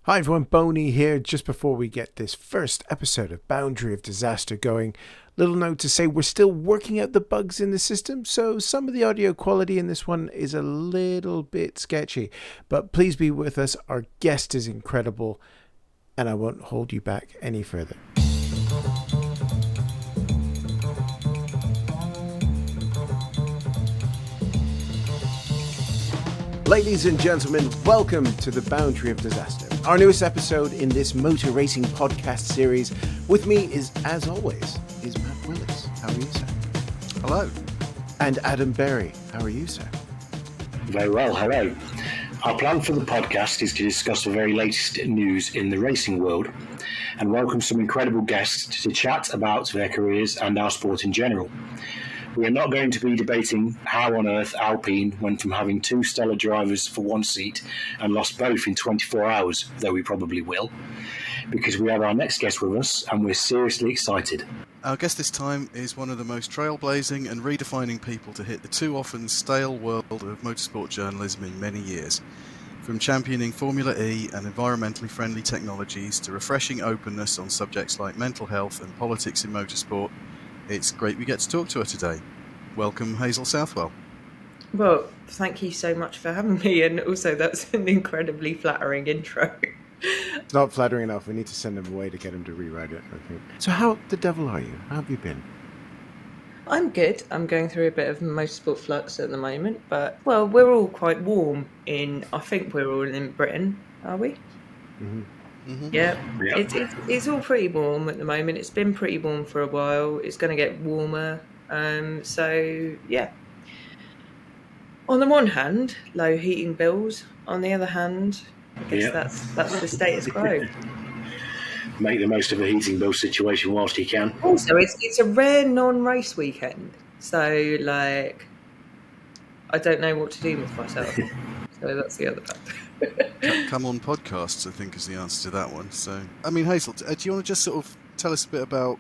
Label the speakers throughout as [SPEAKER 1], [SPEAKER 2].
[SPEAKER 1] Hi everyone, Boney here. Just before we get this first episode of Boundary of Disaster going, little note to say we're still working out the bugs in the system, so some of the audio quality in this one is a little bit sketchy. But please be with us, our guest is incredible, and I won't hold you back any further. Ladies and gentlemen, welcome to the Boundary of Disaster, our newest episode in this motor racing podcast series. With me is, as always, is Matt Willis. How are you, sir?
[SPEAKER 2] Hello.
[SPEAKER 1] And Adam Berry. How are you, sir?
[SPEAKER 3] Very well, hello. Our plan for the podcast is to discuss the very latest news in the racing world and welcome some incredible guests to chat about their careers and our sport in general. We are not going to be debating how on earth Alpine went from having two stellar drivers for one seat and lost both in 24 hours, though we probably will, because we have our next guest with us and we're seriously excited.
[SPEAKER 2] Our guest this time is one of the most trailblazing and redefining people to hit the too often stale world of motorsport journalism in many years. From championing Formula E and environmentally friendly technologies to refreshing openness on subjects like mental health and politics in motorsport, it's great we get to talk to her today. Welcome, Hazel Southwell.
[SPEAKER 4] Well, thank you so much for having me, and also that's an incredibly flattering intro.
[SPEAKER 1] It's not flattering enough. We need to send him away to get him to rewrite it, I think. So how the devil are you? How have you been?
[SPEAKER 4] I'm good. I'm going through a bit of motorsport flux at the moment, but, well, we're all quite warm I think we're all in Britain, are we?
[SPEAKER 1] Mm-hmm.
[SPEAKER 4] Mm-hmm. Yeah, it's all pretty warm at the moment. It's been pretty warm for a while. It's going to get warmer. So, yeah. On the one hand, low heating bills. On the other hand, I guess that's the status quo.
[SPEAKER 3] Make the most of a heating bill situation whilst you can.
[SPEAKER 4] Also, it's a rare non-race weekend. So, like, I don't know what to do with myself. So that's the other fact.
[SPEAKER 2] Come on podcasts, I think, is the answer to that one. So, I mean, Hazel, do you want to just sort of tell us a bit about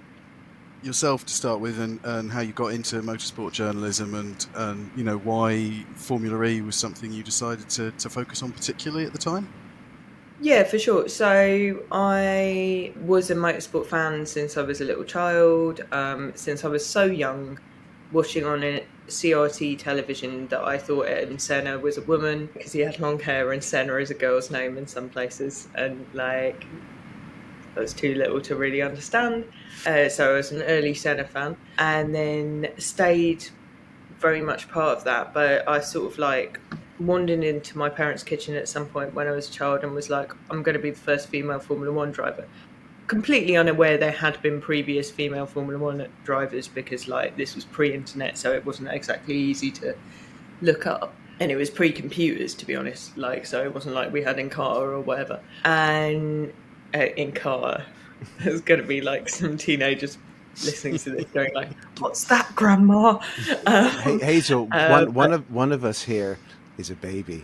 [SPEAKER 2] yourself to start with and how you got into motorsport journalism and you know, why Formula E was something you decided to focus on particularly at the time?
[SPEAKER 4] Yeah, for sure. So I was a motorsport fan since I was a little child, since I was so young, watching on a CRT television that I thought Ayrton Senna was a woman because he had long hair and Senna is a girl's name in some places, and like I was too little to really understand. So I was an early Senna fan and then stayed very much part of that, but I sort of like wandered into my parents' kitchen at some point when I was a child and was like, I'm going to be the first female Formula One driver. Completely unaware there had been previous female Formula One drivers because like this was pre-internet, so it wasn't exactly easy to look up. And it was pre-computers, to be honest. Like, so it wasn't like we had Encarta or whatever. And Encarta, there's going to be like some teenagers listening to this going like, what's that, Grandma?
[SPEAKER 1] Hey, Hazel, one of us here is a baby.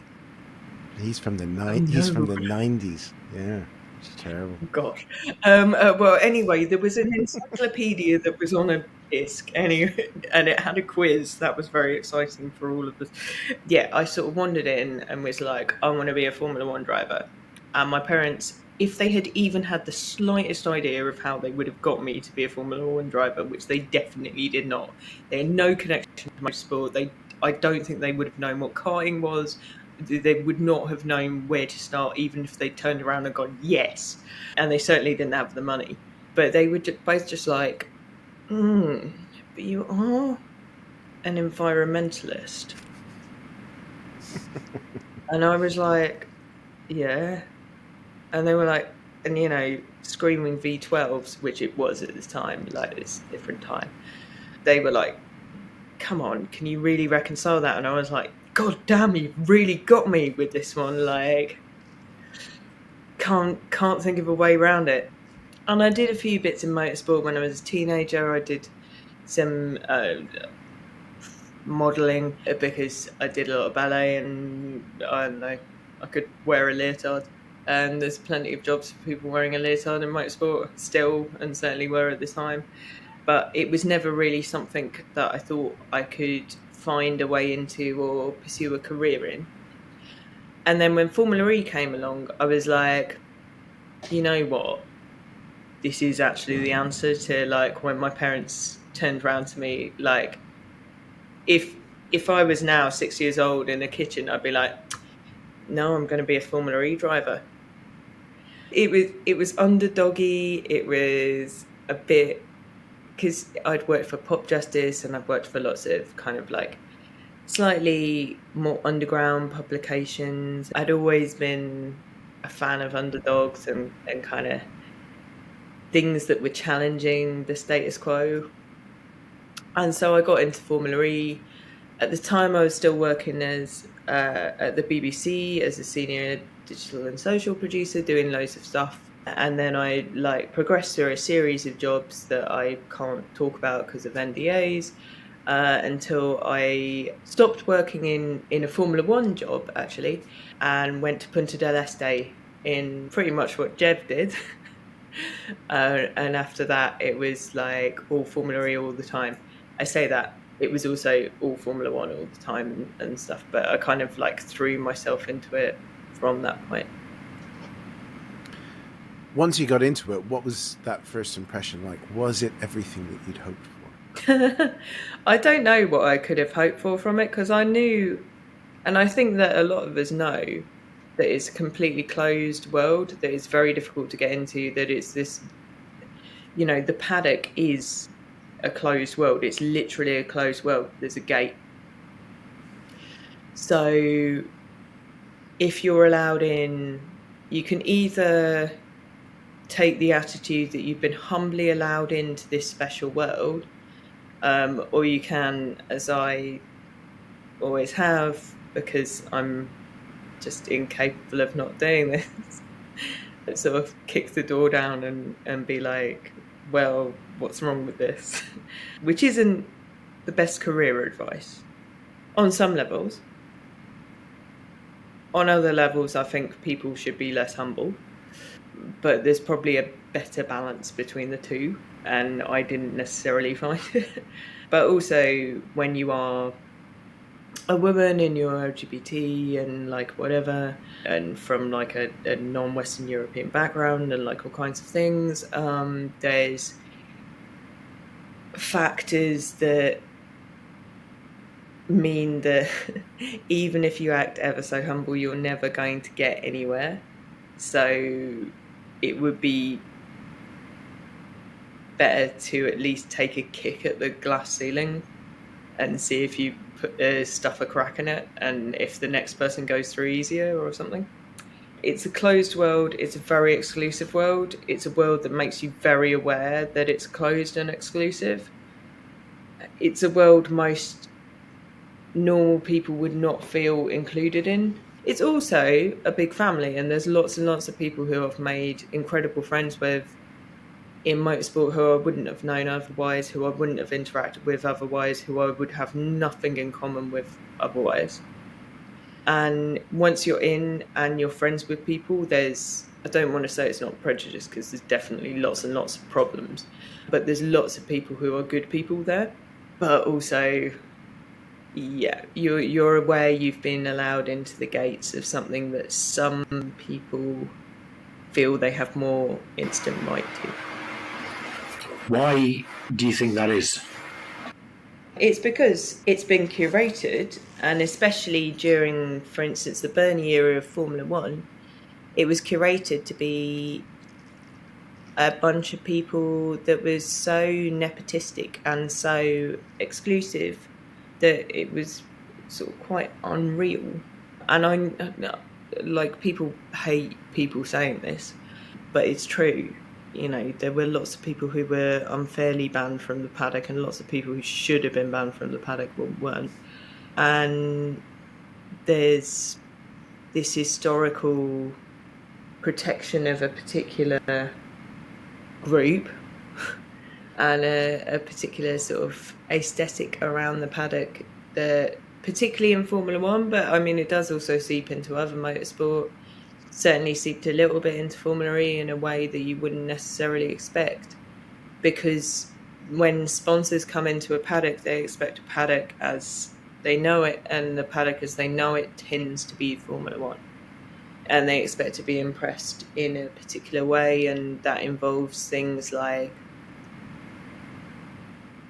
[SPEAKER 1] He's from the He's from the 90s. Yeah. It's terrible.
[SPEAKER 4] Gosh. Well, anyway, there was an encyclopedia that was on a disc, and it had a quiz that was very exciting for all of us. Yeah, I sort of wandered in and was like, I want to be a Formula One driver. And my parents, if they had even had the slightest idea of how they would have got me to be a Formula One driver, which they definitely did not, they had no connection to motorsport. I don't think they would have known what karting was. They would not have known where to start, even if they turned around and gone, yes. And they certainly didn't have the money. But they were both just like, but you are an environmentalist. And I was like, yeah. And they were like, and you know, screaming V12s, which it was at this time, like it's a different time. They were like, come on, can you really reconcile that? And I was like, God damn, you really got me with this one. Like, can't think of a way around it. And I did a few bits in motorsport when I was a teenager. I did some modelling because I did a lot of ballet, and I don't know, I could wear a leotard. And there's plenty of jobs for people wearing a leotard in motorsport still, and certainly were at the time. But it was never really something that I thought I could find a way into or pursue a career in. And then when Formula E came along, I was like, you know what? This is actually the answer to, like, when my parents turned around to me, like, if I was now 6 years old in a kitchen, I'd be like, no, I'm going to be a Formula E driver. It was underdoggy. It was a bit, because I'd worked for Pop Justice and I've worked for lots of kind of like slightly more underground publications. I'd always been a fan of underdogs and kind of things that were challenging the status quo. And so I got into Formula E. At the time, I was still working as at the BBC as a senior digital and social producer, doing loads of stuff. And then I like progressed through a series of jobs that I can't talk about because of NDAs, until I stopped working in a Formula One job, actually, and went to Punta del Este in pretty much what Jev did. And after that, it was like all Formula E all the time. I say that, it was also all Formula One all the time and stuff, but I kind of like threw myself into it from that point.
[SPEAKER 1] Once you got into it, what was that first impression like? Was it everything that you'd hoped for?
[SPEAKER 4] I don't know what I could have hoped for from it, because I knew, and I think that a lot of us know, that it's a completely closed world, that it's very difficult to get into, that it's this, you know, the paddock is a closed world. It's literally a closed world. There's a gate. So if you're allowed in, you can either take the attitude that you've been humbly allowed into this special world, or you can, as I always have, because I'm just incapable of not doing this, sort of kick the door down and be like, well, what's wrong with this? Which isn't the best career advice on some levels. On other levels, I think people should be less humble, but there's probably a better balance between the two, and I didn't necessarily find it. But also, when you are a woman and you're LGBT and like whatever, and from like a non-Western European background and like all kinds of things, there's factors that mean that even if you act ever so humble, you're never going to get anywhere. So it would be better to at least take a kick at the glass ceiling and see if you stuff a crack in it, and if the next person goes through easier or something. It's a closed world. It's a very exclusive world. It's a world that makes you very aware that it's closed and exclusive. It's a world most normal people would not feel included in. It's also a big family, and there's lots and lots of people who I've made incredible friends with in motorsport who I wouldn't have known otherwise, who I wouldn't have interacted with otherwise, who I would have nothing in common with otherwise. And once you're in and you're friends with people, there's, I don't want to say it's not prejudice, because there's definitely lots and lots of problems, but there's lots of people who are good people there. But also, yeah, you're aware you've been allowed into the gates of something that some people feel they have more instant right to.
[SPEAKER 3] Why do you think that is?
[SPEAKER 4] It's because it's been curated, and especially during, for instance, the Bernie era of Formula One, it was curated to be a bunch of people that was so nepotistic and so exclusive that it was sort of quite unreal. And I like, people hate people saying this, but it's true. You know, there were lots of people who were unfairly banned from the paddock, and lots of people who should have been banned from the paddock weren't. And there's this historical protection of a particular group and a particular sort of aesthetic around the paddock, that particularly in Formula One, but I mean, it does also seep into other motorsport. Certainly seeped a little bit into Formula E in a way that you wouldn't necessarily expect, because when sponsors come into a paddock, they expect a paddock as they know it, and the paddock as they know it tends to be Formula One. and they expect to be impressed in a particular way, and that involves things like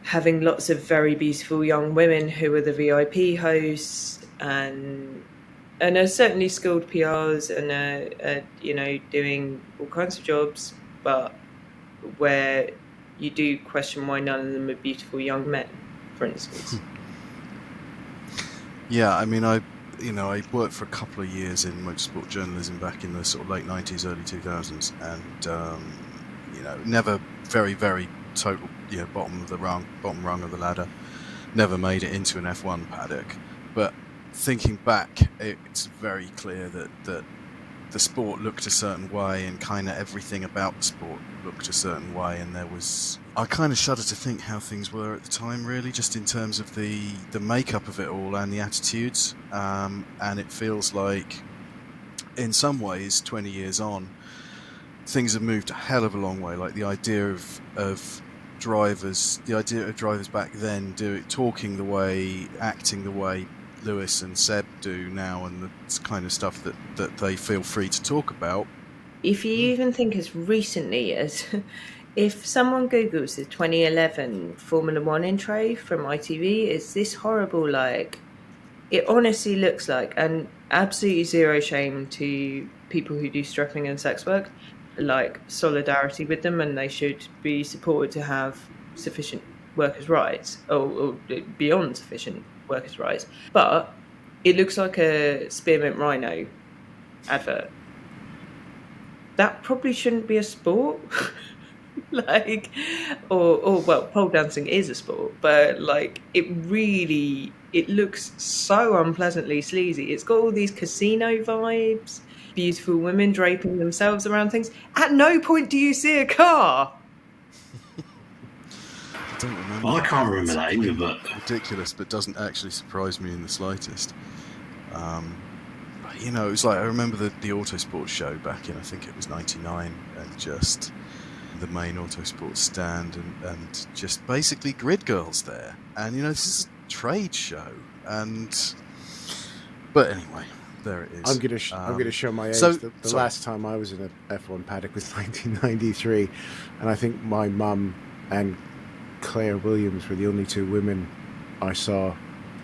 [SPEAKER 4] having lots of very beautiful young women who are the VIP hosts, and are certainly skilled PRs, and are doing all kinds of jobs, but where you do question why none of them are beautiful young men, for instance.
[SPEAKER 2] Yeah, I mean, I worked for a couple of years in motorsport journalism back in the sort of late 90s, early 2000s, and never very, very total, bottom rung of the ladder. Never made it into an F1 paddock, but thinking back, it's very clear that the sport looked a certain way, and kind of everything about the sport looked a certain way, and I kind of shudder to think how things were at the time, really, just in terms of the makeup of it all and the attitudes, and it feels like in some ways 20 years on things have moved a hell of a long way. Like the idea of drivers back then talking the way, acting the way Lewis and Seb do now, and the kind of stuff that they feel free to talk about.
[SPEAKER 4] If you even think as recently as if someone Googles the 2011 Formula One intro from ITV, it's this horrible, like, it honestly looks like, and absolutely zero shame to people who do stripping and sex work, like solidarity with them, and they should be supported to have sufficient workers' rights, or beyond sufficient workers' rights. But it looks like a Spearmint Rhino advert. That probably shouldn't be a sport. Like, or well, pole dancing is a sport, but like it looks so unpleasantly sleazy. It's got all these casino vibes, beautiful women draping themselves around things. At no point do you see a car.
[SPEAKER 2] I don't remember.
[SPEAKER 3] I can't remember that either, but
[SPEAKER 2] ridiculous, but doesn't actually surprise me in the slightest. It was like, I remember the Autosport show back in, I think it was 99, and just the main Autosport stand, and just basically grid girls there, and this is a trade show, but anyway, there it is.
[SPEAKER 1] I'm gonna show my age.
[SPEAKER 2] So,
[SPEAKER 1] the last time I was in an F1 paddock was 1993, and I think my mum and Claire Williams were the only two women I saw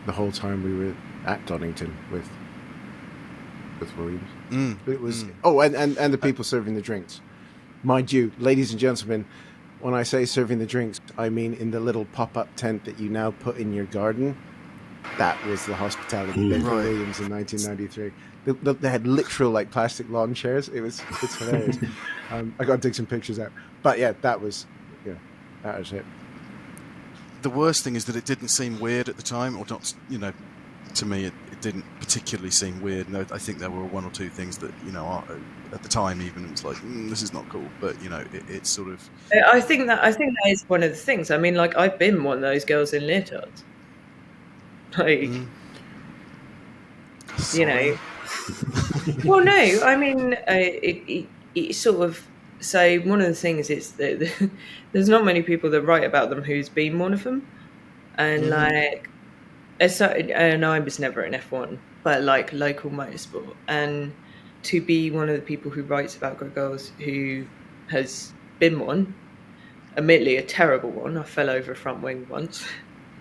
[SPEAKER 1] the whole time we were at Donington with Williams. It was and the people serving the drinks. Mind you, ladies and gentlemen, when I say serving the drinks, I mean in the little pop-up tent that you now put in your garden. That was the hospitality bit for Williams in 1993. They had literal like plastic lawn chairs. It's hilarious. I got to dig some pictures out. But yeah, that was it.
[SPEAKER 2] The worst thing is that it didn't seem weird at the time, or not. To me, it didn't particularly seem weird. No, I think there were one or two things that at the time even it was like, this is not cool. But it's sort of.
[SPEAKER 4] I think that is one of the things. I mean, like, I've been one of those girls in leotards. Like, Well, no, I mean, it sort of. So one of the things is that there's not many people that write about them who's been one of them, and and I was never in F1, but like local motorsport, and to be one of the people who writes about grid girls who has been one, admittedly a terrible one. I fell over a front wing once.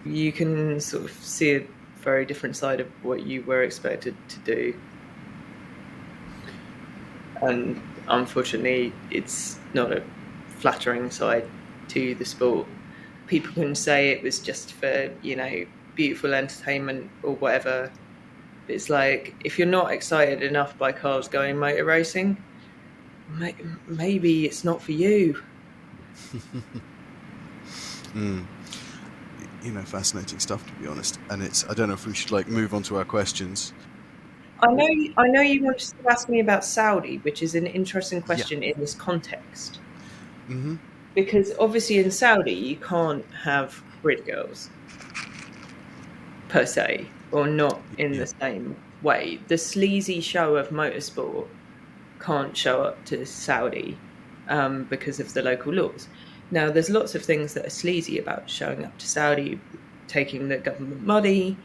[SPEAKER 4] You can sort of see a very different side of what you were expected to do, and unfortunately, it's not a flattering side to the sport. People can say it was just for, beautiful entertainment or whatever. It's like, if you're not excited enough by cars going motor racing, maybe it's not for you.
[SPEAKER 2] Fascinating stuff, to be honest. And I don't know if we should move on to our questions.
[SPEAKER 4] I know you wanted to ask me about Saudi, which is an interesting question in this context.
[SPEAKER 2] Mm-hmm.
[SPEAKER 4] Because obviously in Saudi you can't have grid girls per se, or not in the same way. The sleazy show of motorsport can't show up to Saudi because of the local laws. Now, there's lots of things that are sleazy about showing up to Saudi, taking the government money,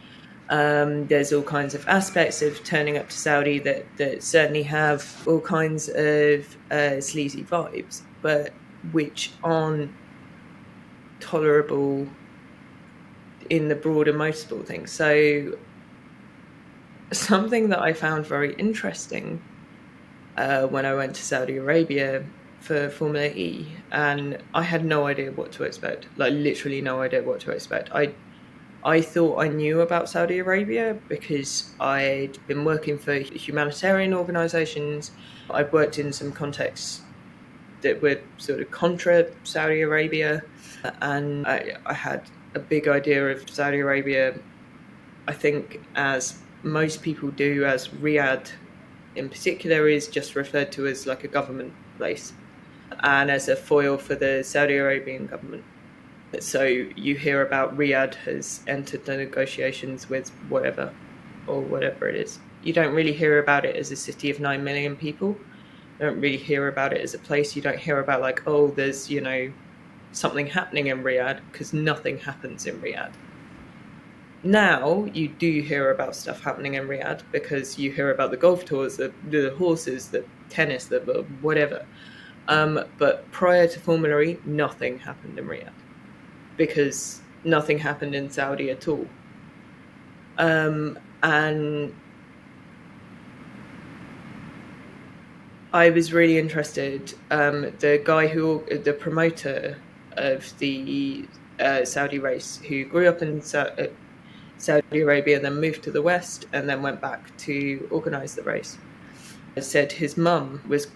[SPEAKER 4] There's all kinds of aspects of turning up to Saudi that certainly have all kinds of sleazy vibes, but which aren't tolerable in the broader motorsport thing. So something that I found very interesting when I went to Saudi Arabia for Formula E, and I had no idea what to expect, like literally no idea what to expect. I thought I knew about Saudi Arabia because I'd been working for humanitarian organisations. I'd worked in some contexts that were sort of contra Saudi Arabia, and I had a big idea of Saudi Arabia, I think, as most people do, as Riyadh in particular is just referred to as like a government place and as a foil for the Saudi Arabian government. So you hear about Riyadh has entered the negotiations with whatever it is. You don't really hear about it as a city of 9 million people. You don't really hear about it as a place. You don't hear about like, oh, there's, something happening in Riyadh, because nothing happens in Riyadh. Now you do hear about stuff happening in Riyadh because you hear about the golf tours, the horses, the tennis, the whatever. But prior to Formula E, nothing happened in Riyadh, because nothing happened in Saudi at all. And I was really interested. The promoter of the Saudi race, who grew up in Saudi Arabia and then moved to the West and then went back to organise the race, said his mum is,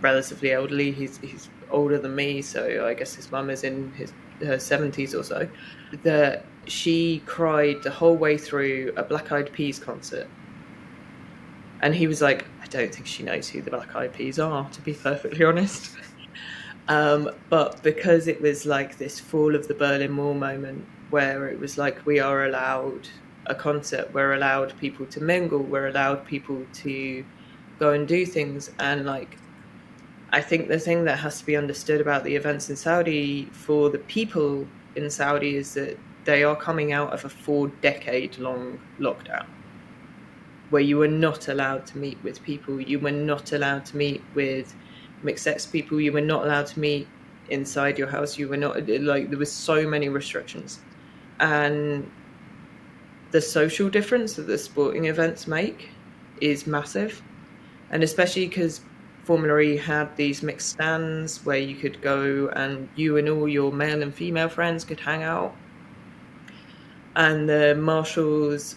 [SPEAKER 4] relatively elderly. He's older than me, so I guess his mum is in her 70s or so, that she cried the whole way through a Black Eyed Peas concert. And he was like, I don't think she knows who the Black Eyed Peas are, to be perfectly honest. But because it was like this fall of the Berlin Wall moment, where it was like, we are allowed a concert, we're allowed people to mingle, we're allowed people to go and do things. And like, I think the thing that has to be understood about the events in Saudi for the people in Saudi is that they are coming out of a 4-decade-long lockdown, where you were not allowed to meet with people, you were not allowed to meet with mixed-sex people, you were not allowed to meet inside your house, you were not, like, there was so many restrictions. And the social difference that the sporting events make is massive. And especially because Formula E had these mixed stands where you could go and you and all your male and female friends could hang out. And the marshals,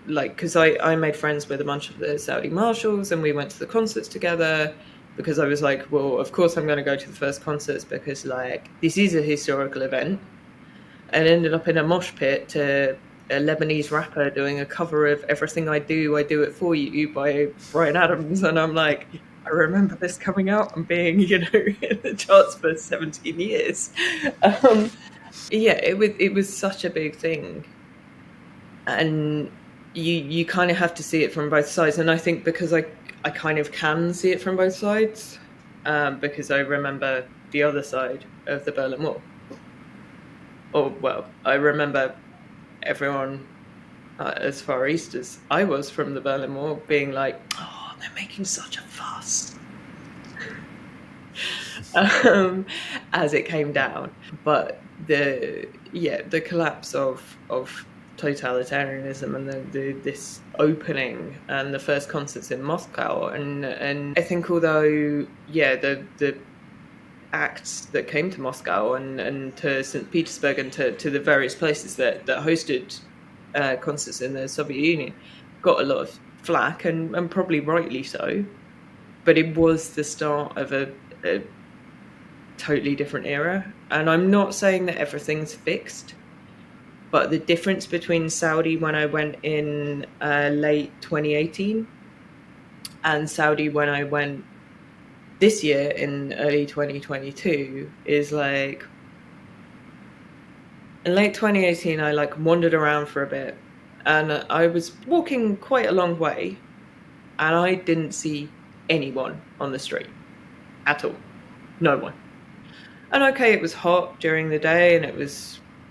[SPEAKER 4] like, because I made friends with a bunch of the Saudi marshals and we went to the concerts together, because I was like, well, of course I'm going to go to the first concerts because, like, this is a historical event. And ended up in a mosh pit to a Lebanese rapper doing a cover of Everything I Do It For You by Bryan Adams. And I'm like, I remember this coming out and being, in the charts for 17 years. It was such a big thing. And you kind of have to see it from both sides. And I think because I kind of can see it from both sides, because I remember the other side of the Berlin Wall. I remember everyone as far east as I was from the Berlin Wall being like, oh, they're making such a fuss as it came down. But the collapse of totalitarianism and this opening and the first concerts in Moscow, and I think although the acts that came to Moscow and to St. Petersburg and to the various places that hosted concerts in the Soviet Union got a lot of flack, and probably rightly so, but it was the start of a totally different era. And I'm not saying that everything's fixed, but the difference between Saudi when I went in late 2018 and Saudi when I went this year in early 2022 is like, in late 2018 I wandered around for a bit and I was walking quite a long way and I didn't see anyone on the street at all. No one. And okay, it was hot during the day,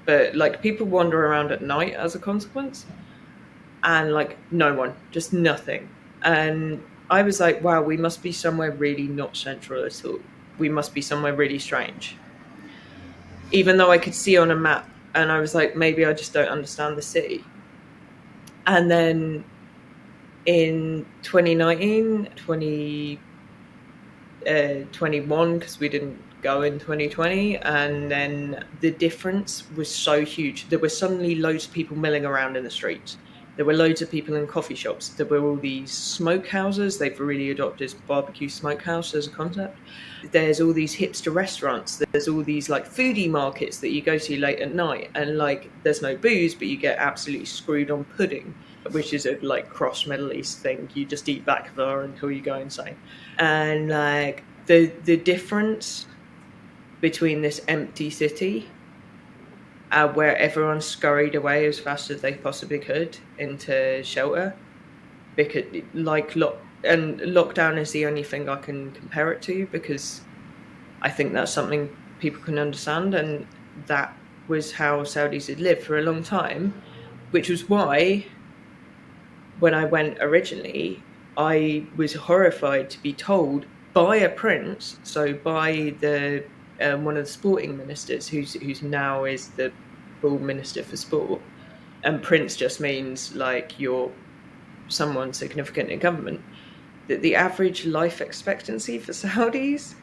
[SPEAKER 4] but like people wander around at night as a consequence, and like no one, just nothing. And I was like, wow, we must be somewhere really not central at all. We must be somewhere really strange. Even though I could see on a map, and I was like, maybe I just don't understand the city. And then in 2019, 2021, because we didn't go in 2020, and then the difference was so huge. There were suddenly loads of people milling around in the streets. There were loads of people in coffee shops. There were all these smokehouses. They've really adopted barbecue smokehouse as a concept. There's all these hipster restaurants. There's all these like foodie markets that you go to late at night, and like there's no booze, but you get absolutely screwed on pudding, which is a like cross Middle East thing. You just eat baklava until you go insane. And like the difference between this empty city where everyone scurried away as fast as they possibly could into shelter, because lockdown is the only thing I can compare it to, because I think that's something people can understand, and that was how Saudis had lived for a long time, which was why when I went originally, I was horrified to be told by a prince, so by the one of the sporting ministers, who's now is the full minister for sport, and prince just means like you're someone significant in government, that the average life expectancy for Saudis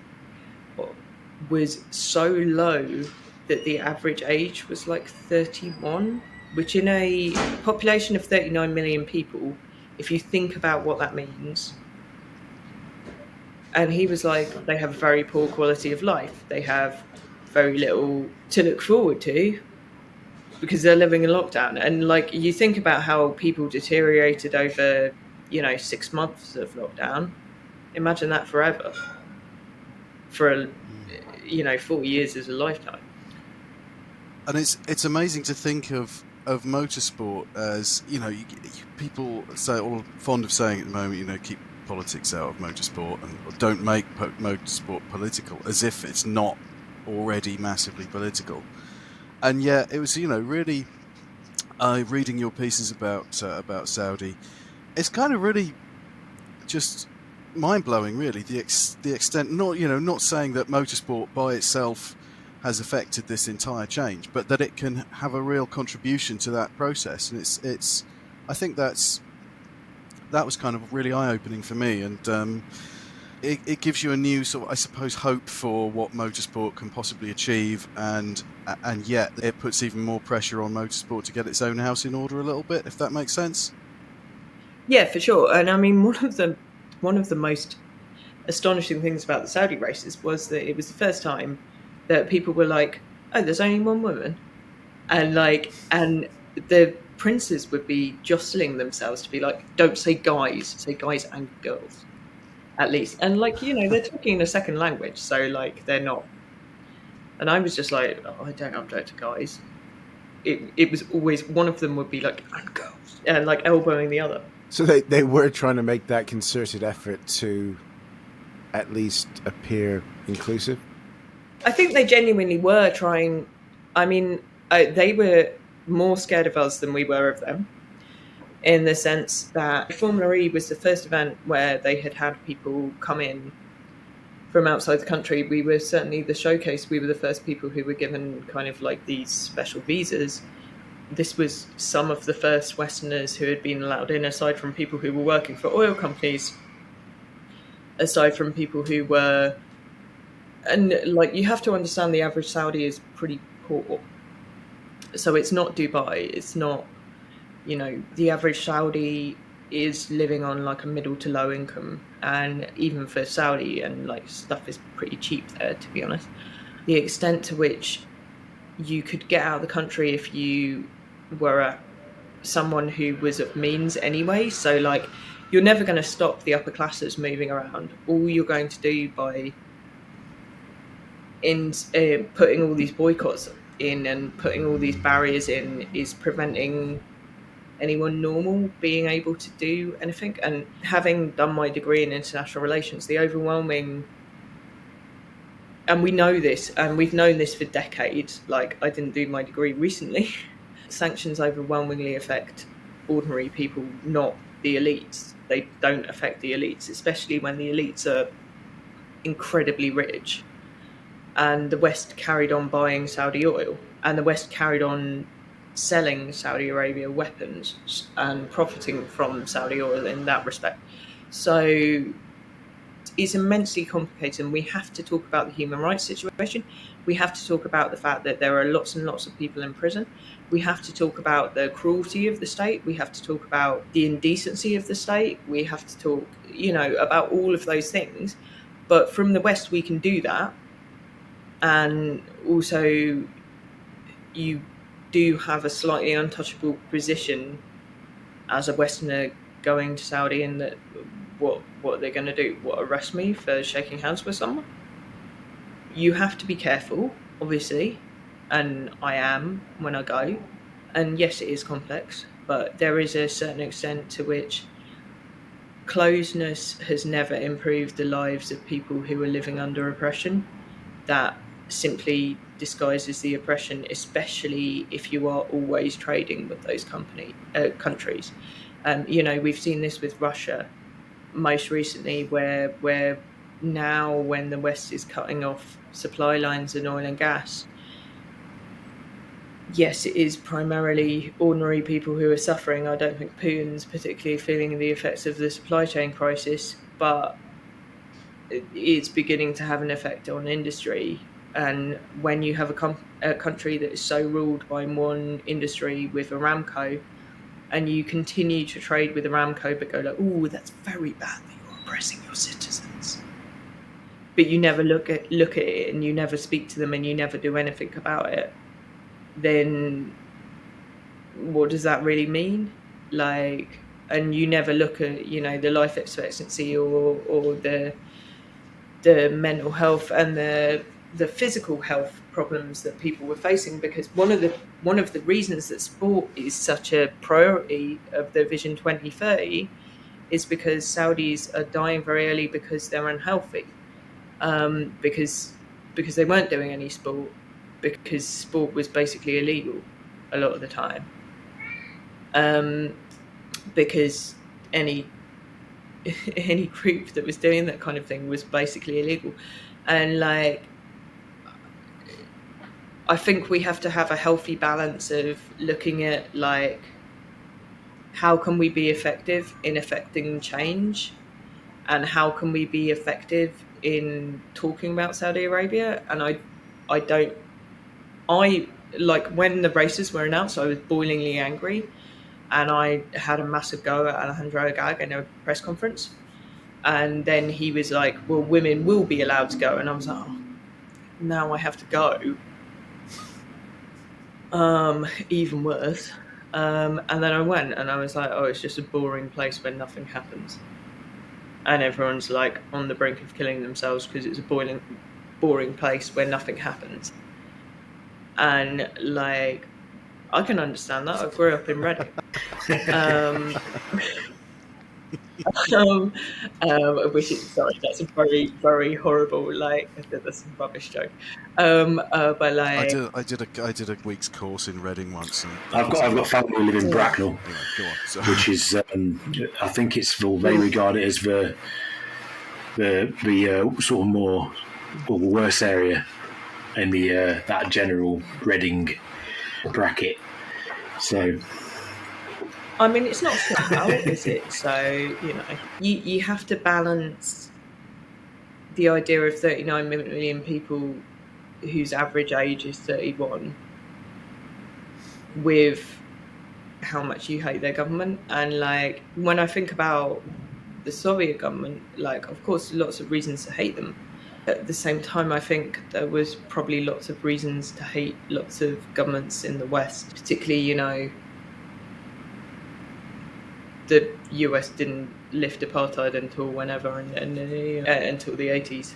[SPEAKER 4] was so low that the average age was like 31, which in a population of 39 million people, if you think about what that means. And he was like, they have a very poor quality of life. They have very little to look forward to because they're living in lockdown. And like, you think about how people deteriorated over, 6 months of lockdown. Imagine that forever. For 40 years is a lifetime.
[SPEAKER 2] And it's amazing to think of motorsport as, people say, all fond of saying at the moment, keep politics out of motorsport and don't make motorsport political, as if it's not already massively political. And yet it was, really, reading your pieces about Saudi, it's kind of really just mind-blowing, really, the extent, not saying that motorsport by itself has affected this entire change, but that it can have a real contribution to that process. And it's I think that was kind of really eye-opening for me, and it gives you a new sort of, I suppose, hope for what motorsport can possibly achieve, and yet it puts even more pressure on motorsport to get its own house in order a little bit, if that makes sense.
[SPEAKER 4] Yeah, for sure. And I mean, one of the most astonishing things about the Saudi races was that it was the first time that people were like, oh, there's only one woman. And the princes would be jostling themselves to be like, don't say guys, say guys and girls, at least. And they're talking in a second language, so like they're not. And I was just like, oh, I don't object to guys. It was always, one of them would be like, and girls, and like elbowing the other.
[SPEAKER 1] So they were trying to make that concerted effort to at least appear inclusive?
[SPEAKER 4] I think they genuinely were trying. I mean, they were more scared of us than we were of them, in the sense that Formula E was the first event where they had people come in from outside the country. We were certainly the showcase. We were the first people who were given kind of like these special visas. This was some of the first Westerners who had been allowed in, aside from people who were working for oil companies, aside from people who were... And like, you have to understand, the average Saudi is pretty poor. So it's not Dubai. It's not, the average Saudi is living on like a middle to low income. And even for Saudi, and like stuff is pretty cheap there, to be honest. The extent to which you could get out of the country if you were someone who was of means anyway. So like, you're never going to stop the upper classes moving around. All you're going to do by putting all these boycotts in and putting all these barriers in is preventing anyone normal being able to do anything. And having done my degree in international relations, the overwhelming and we know this, and we've known this for decades. Like, I didn't do my degree recently. Sanctions overwhelmingly affect ordinary people, not the elites. They don't affect the elites, especially when the elites are incredibly rich. And the West carried on buying Saudi oil, and the West carried on selling Saudi Arabia weapons and profiting from Saudi oil in that respect. So it's immensely complicated, and we have to talk about the human rights situation. We have to talk about the fact that there are lots and lots of people in prison. We have to talk about the cruelty of the state. We have to talk about the indecency of the state. We have to talk, about all of those things. But from the West, we can do that. And also, you do have a slightly untouchable position as a Westerner going to Saudi, in that what are they going to do? What, arrest me for shaking hands with someone? You have to be careful, obviously, and I am when I go. And yes, it is complex, but there is a certain extent to which closeness has never improved the lives of people who are living under oppression. That simply disguises the oppression, especially if you are always trading with those countries. We've seen this with Russia most recently, where now, when the West is cutting off supply lines in oil and gas, yes, it is primarily ordinary people who are suffering. I don't think Putin's particularly feeling the effects of the supply chain crisis, but it's beginning to have an effect on industry. And when you have a country that is so ruled by one industry with Aramco, and you continue to trade with Aramco but go like, "Oh, that's very bad that you're oppressing your citizens," but you never look at it, and you never speak to them, and you never do anything about it, then what does that really mean? Like, and you never look at, the life expectancy or the mental health and the physical health problems that people were facing, because one of the reasons that sport is such a priority of the Vision 2030 is because Saudis are dying very early because they're unhealthy, because they weren't doing any sport, because sport was basically illegal a lot of the time, because any group that was doing that kind of thing was basically illegal. And like, I think we have to have a healthy balance of looking at, like, how can we be effective in affecting change, and how can we be effective in talking about Saudi Arabia. And I like, when the races were announced, I was boilingly angry, and I had a massive go at Alejandro Agag in a press conference. And then he was like, "Well, women will be allowed to go," and I was like, "Oh, now I have to go." Even worse. And then I went, and I was like, "Oh, it's just a boring place where nothing happens," and everyone's like on the brink of killing themselves because it's a boring place where nothing happens. And like, I can understand that. I grew up in Reading. Which is, sorry, that's a very, very horrible, like, that's a rubbish joke. But like,
[SPEAKER 2] I did a week's course in Reading once, and
[SPEAKER 3] I've got family who live in Bracknell,
[SPEAKER 2] anyway, go on. So.
[SPEAKER 3] which is I think they regard it as the sort of more or worse area in the that general Reading bracket. So,
[SPEAKER 4] I mean, it's not flat out, is it? So, you have to balance the idea of 39 million people whose average age is 31 with how much you hate their government. And like, when I think about the Soviet government, like, of course, lots of reasons to hate them. At the same time, I think there was probably lots of reasons to hate lots of governments in the West, particularly, the US didn't lift apartheid until whenever, until the 80s.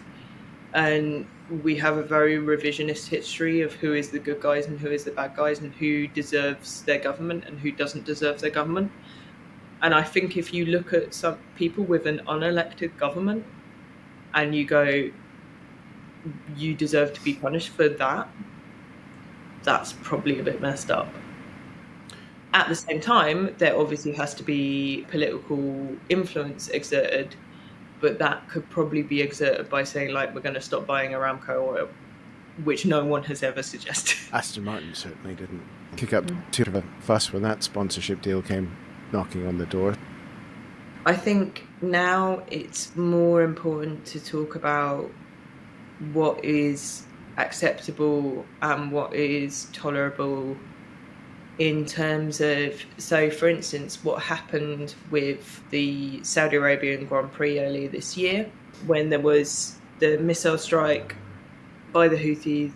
[SPEAKER 4] And we have a very revisionist history of who is the good guys and who is the bad guys, and who deserves their government and who doesn't deserve their government. And I think if you look at some people with an unelected government and you go, you deserve to be punished for that, that's probably a bit messed up. At the same time, there obviously has to be political influence exerted, but that could probably be exerted by saying, like, we're going to stop buying Aramco oil, which no one has ever suggested.
[SPEAKER 1] Aston Martin certainly didn't kick up too much of a fuss when that sponsorship deal came knocking on the door.
[SPEAKER 4] I think now it's more important to talk about what is acceptable and what is tolerable in terms of, so for instance, what happened with the Saudi Arabian Grand Prix earlier this year, when there was the missile strike by the Houthis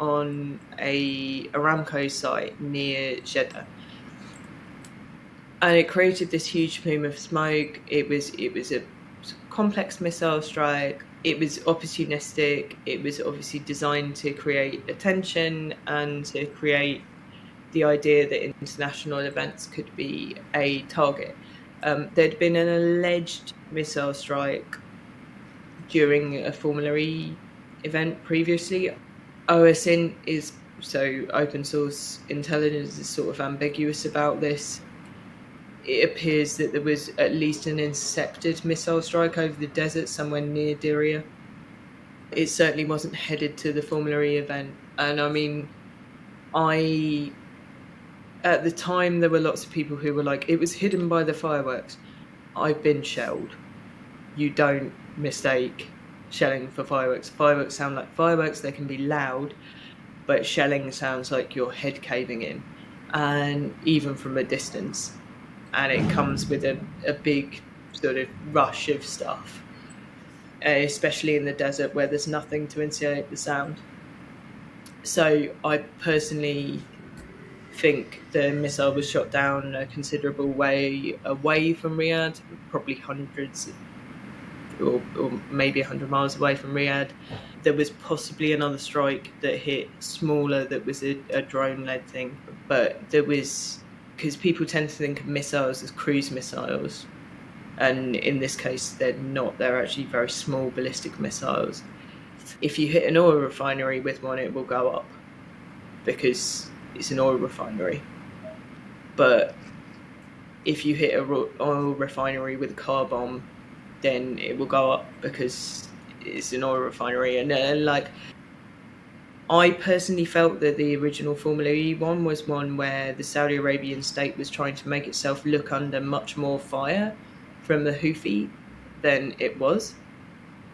[SPEAKER 4] on a Aramco site near Jeddah. And it created this huge plume of smoke. It was a complex missile strike. It was opportunistic. It was obviously designed to create attention and to create the idea that international events could be a target. There'd been an alleged missile strike during a Formula E event previously. OSINT is, so open source intelligence, is sort of ambiguous about this. It appears that there was at least an intercepted missile strike over the desert somewhere near Diriyah. It certainly wasn't headed to the Formula E event. And I mean, at the time, there were lots of people who were like, it was hidden by the fireworks. I've been shelled. You don't mistake shelling for fireworks. Fireworks sound like fireworks. They can be loud, but shelling sounds like your head caving in, and even from a distance. And it comes with a big sort of rush of stuff, especially in the desert where there's nothing to insulate the sound. So I personally think the missile was shot down a considerable way away from Riyadh, probably hundreds or maybe 100 miles away from Riyadh. There was possibly another strike that hit smaller, that was a drone-led thing, but there was, because people tend to think of missiles as cruise missiles, and in this case they're not. They're actually very small ballistic missiles. If you hit an oil refinery with one, it will go up because it's an oil refinery. But if you hit an oil refinery with a car bomb, then it will go up because it's an oil refinery. And like, I personally felt that the original Formula E one was one where the Saudi Arabian state was trying to make itself look under much more fire from the Houthi than it was.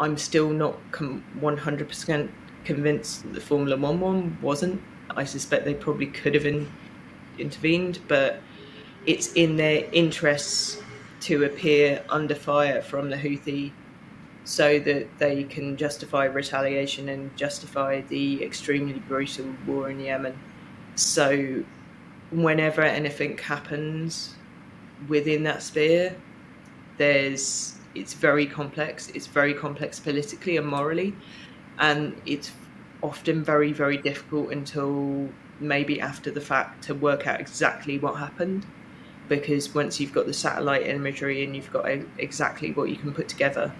[SPEAKER 4] I'm still not 100% convinced that the Formula one wasn't. I suspect they probably could have intervened, but it's in their interests to appear under fire from the Houthi so that they can justify retaliation and justify the extremely brutal war in Yemen. So whenever anything happens within that sphere, it's very complex. It's very complex politically and morally, and it's often very, very difficult until maybe after the fact to work out exactly what happened, because once you've got the satellite imagery and you've got exactly what you can put together.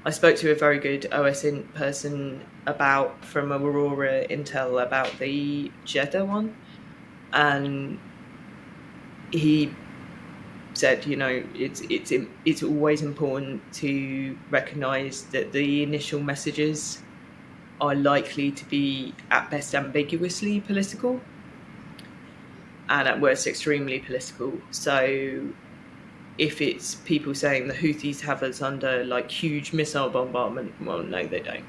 [SPEAKER 4] I spoke to a very good OSINT person from Aurora Intel about the Jeddah one, and he said, it's always important to recognise that the initial messages are likely to be at best ambiguously political and at worst extremely political. So if it's people saying the Houthis have us under like huge missile bombardment, well, no, they don't.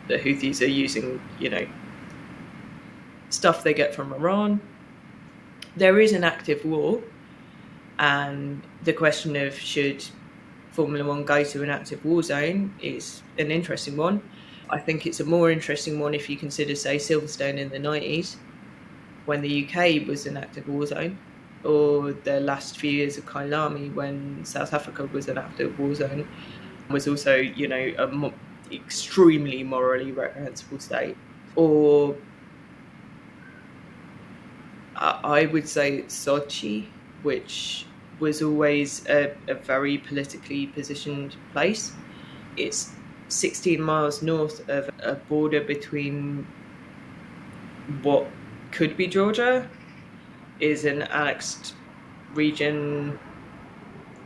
[SPEAKER 4] The Houthis are using, stuff they get from Iran. There is an active war, and the question of should Formula One go to an active war zone is an interesting one. I think it's a more interesting one if you consider, say, Silverstone in the 90s, when the UK was an active war zone, or the last few years of Kailami when South Africa was an active war zone, was also, a extremely morally reprehensible state. Or I would say Sochi, which was always a very politically positioned place. It's 16 miles north of a border between what could be Georgia is an annexed region.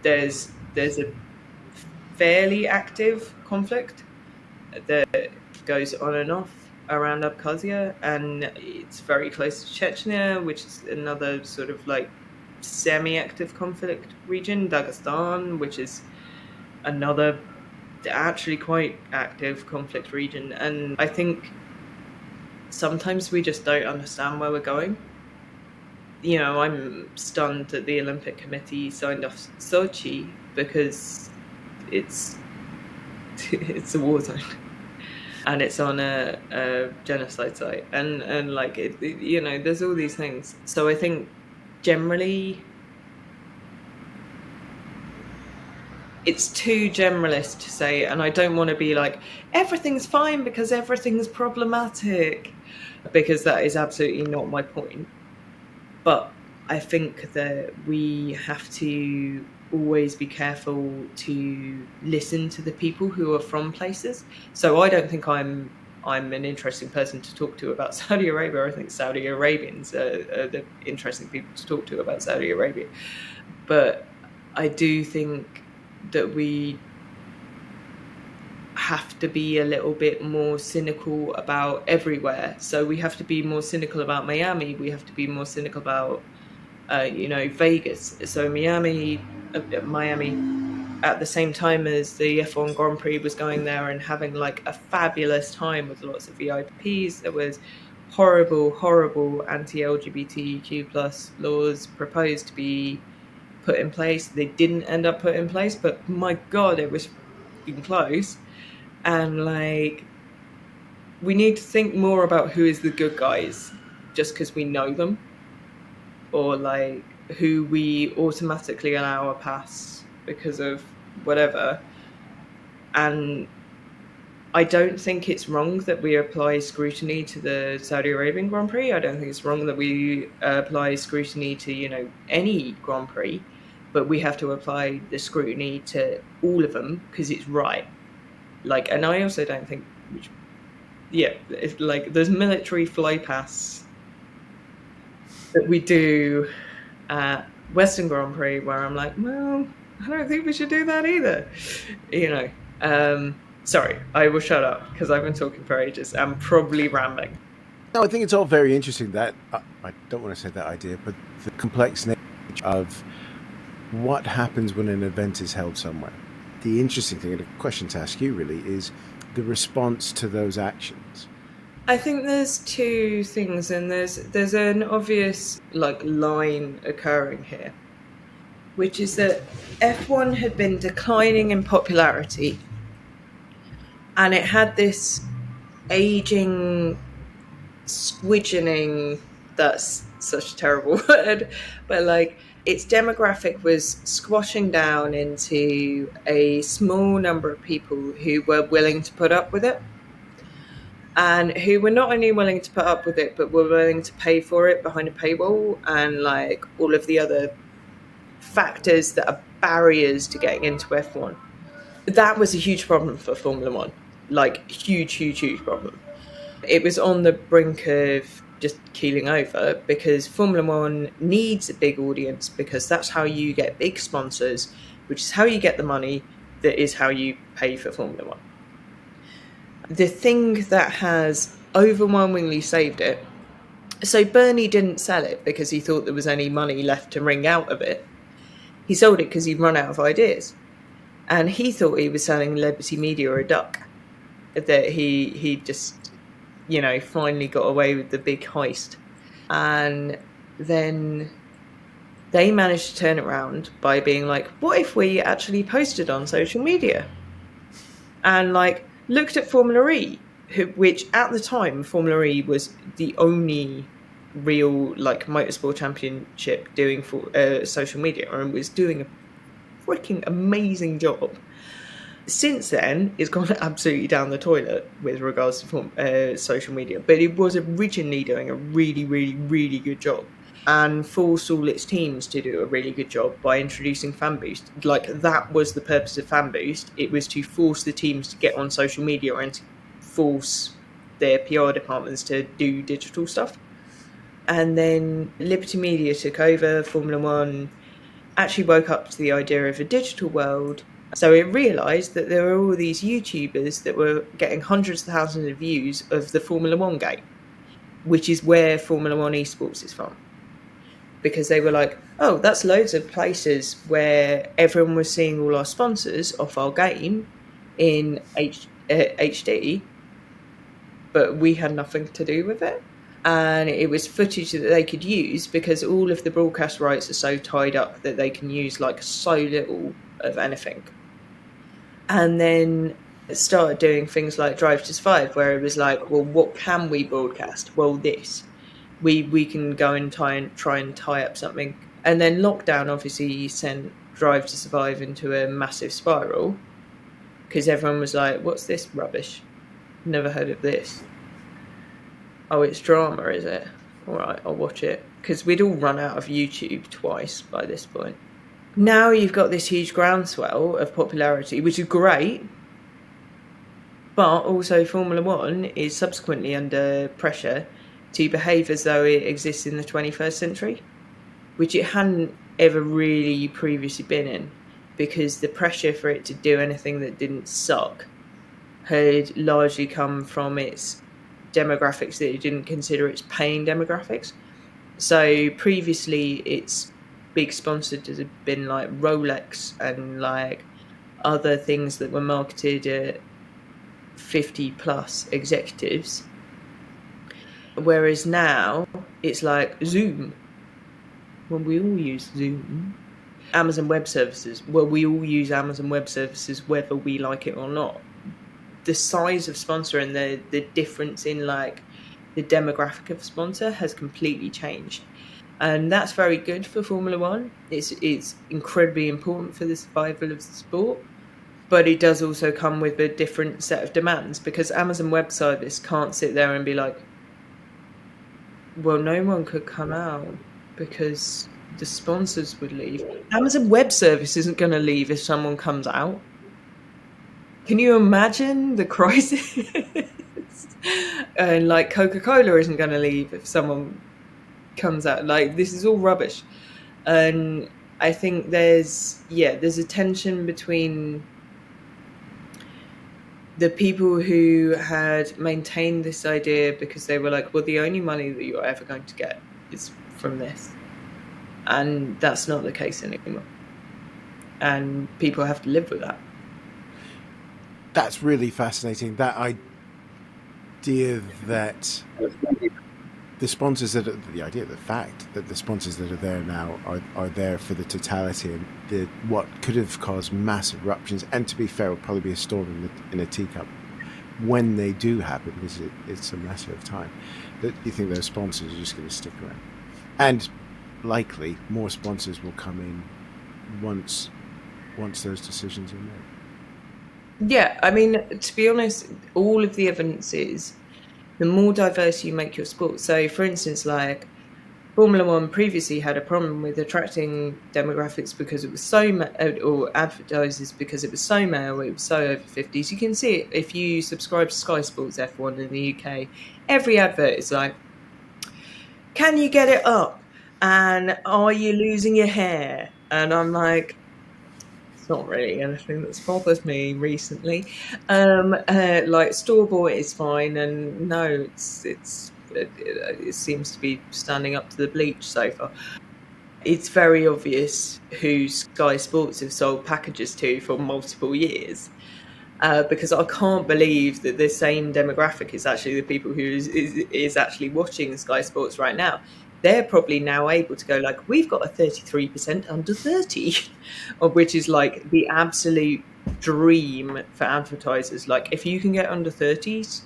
[SPEAKER 4] There's a fairly active conflict that goes on and off around Abkhazia, and it's very close to Chechnya, which is another sort of like semi-active conflict region. Dagestan, which is another actually quite active conflict region. And I think sometimes we just don't understand where we're going. You know, I'm stunned that the Olympic Committee signed off Sochi because it's a war zone and it's on a genocide site, and like you know, there's all these things. So I think generally it's too generalist to say, and I don't want to be like everything's fine because everything's problematic, because that is absolutely not my point. But I think that we have to always be careful to listen to the people who are from places. So I don't think I'm an interesting person to talk to about Saudi Arabia. I think Saudi Arabians are the interesting people to talk to about Saudi Arabia. But I do think that we have to be a little bit more cynical about everywhere. So we have to be more cynical about Miami. We have to be more cynical about, Vegas. So Miami, at the same time as the F1 Grand Prix was going there and having like a fabulous time with lots of VIPs, there was horrible anti-LGBTQ plus laws proposed to be put in place. They didn't end up put in place, but my God, it was fucking close. And like, we need to think more about who is the good guys just because we know them, or like who we automatically allow a pass because of whatever. And I don't think it's wrong that we apply scrutiny to the Saudi Arabian Grand Prix. I don't think it's wrong that we apply scrutiny to, any Grand Prix, but we have to apply the scrutiny to all of them because it's right. Like, and I also don't think, it's like there's military fly pass that we do at Western Grand Prix where I'm like, well, I don't think we should do that either. Sorry, I will shut up because I've been talking for ages. I'm probably rambling.
[SPEAKER 1] No, I think it's all very interesting. That I don't want to say that idea, but the complex nature of what happens when an event is held somewhere. The interesting thing, and a question to ask you really, is the response to those actions.
[SPEAKER 4] I think there's two things, and there's an obvious line occurring here, which is that F1 had been declining in popularity, and it had this aging, squidgeoning, that's such a terrible word, but its demographic was squashing down into a small number of people who were willing to put up with it, and who were not only willing to put up with it, but were willing to pay for it behind a paywall, and all of the other factors that are barriers to getting into F1. That was a huge problem for Formula One, huge problem. It was on the brink of just keeling over because Formula One needs a big audience, because that's how you get big sponsors, which is how you get the money that is how you pay for Formula One. The thing that has overwhelmingly saved it, so Bernie didn't sell it because he thought there was any money left to wring out of it. He sold it because he'd run out of ideas, and he thought he was selling Liberty Media a duck, that he just finally got away with the big heist. And then they managed to turn it around by being like, what if we actually posted on social media? And looked at Formula E, which at the time, Formula E was the only real motorsport championship doing for social media, and was doing a freaking amazing job. Since then, it's gone absolutely down the toilet with regards to social media, but it was originally doing a really, really, really good job. and force all its teams to do a really good job by introducing fan boost. Like, that was the purpose of fan boost. It was to force the teams to get on social media and to force their PR departments to do digital stuff. And then Liberty Media took over. Formula One actually woke up to the idea of a digital world. So it realised that there were all these YouTubers that were getting hundreds of thousands of views of the Formula One game, which is where Formula One esports is from. Because they were like, oh, that's loads of places where everyone was seeing all our sponsors off our game in HD, but we had nothing to do with it. And it was footage that they could use because all of the broadcast rights are so tied up that they can use like so little of anything. And then started doing things like Drive to Survive, where it was like, well, what can we broadcast? Well, this. We can go and try and tie up something. And then lockdown obviously sent Drive to Survive into a massive spiral because everyone was like, what's this rubbish? Never heard of this. Oh, it's drama, is it? All right, I'll watch it. Because we'd all run out of YouTube twice by this point. Now you've got this huge groundswell of popularity, which is great. But also Formula One is subsequently under pressure to behave as though it exists in the 21st century, which it hadn't ever really previously been in, because the pressure for it to do anything that didn't suck had largely come from its demographics that it didn't consider its paying demographics. So previously its big sponsors have been like Rolex and like other things that were marketed at 50 plus executives. Whereas now it's like Zoom. Well, we all use Zoom. Amazon Web Services. Well, we all use Amazon Web Services whether we like it or not. The size of sponsor and the difference in like the demographic of sponsor has completely changed. And that's very good for Formula One. It's incredibly important for the survival of the sport. But it does also come with a different set of demands, because Amazon Web Service can't sit there and be like, well, no one could come out because the sponsors would leave. Amazon Web Service isn't going to leave if someone comes out. Can you imagine the crisis? And like Coca-Cola isn't going to leave if someone comes out. Like, this is all rubbish. And I think there's a tension between the people who had maintained this idea because they were like, well, the only money that you're ever going to get is from this. And that's not the case anymore. And people have to live with that.
[SPEAKER 1] That's really fascinating. That idea that the sponsors that are, the fact that the sponsors that are there now are there for the totality and what could have caused massive eruptions. And to be fair, will probably be a storm in a teacup when they do happen, because it's a matter of time. That you think those sponsors are just going to stick around, and likely more sponsors will come in once those decisions are made.
[SPEAKER 4] Yeah, I mean, to be honest, all of the evidence is the more diverse you make your sport. So, for instance, like Formula One previously had a problem with attracting demographics because it was so or advertisers because it was so male, it was so over 50s. You can see it if you subscribe to Sky Sports F1 in the UK. Every advert is like, can you get it up? And are you losing your hair? And I'm like, not really anything that's bothered me recently. Like store-bought is fine, and no, it seems to be standing up to the bleach so far. It's very obvious who Sky Sports have sold packages to for multiple years, because I can't believe that the same demographic is actually the people who is actually watching Sky Sports right now. They're probably now able to go like, we've got a 33% under 30, which is like the absolute dream for advertisers. Like, if you can get under 30s,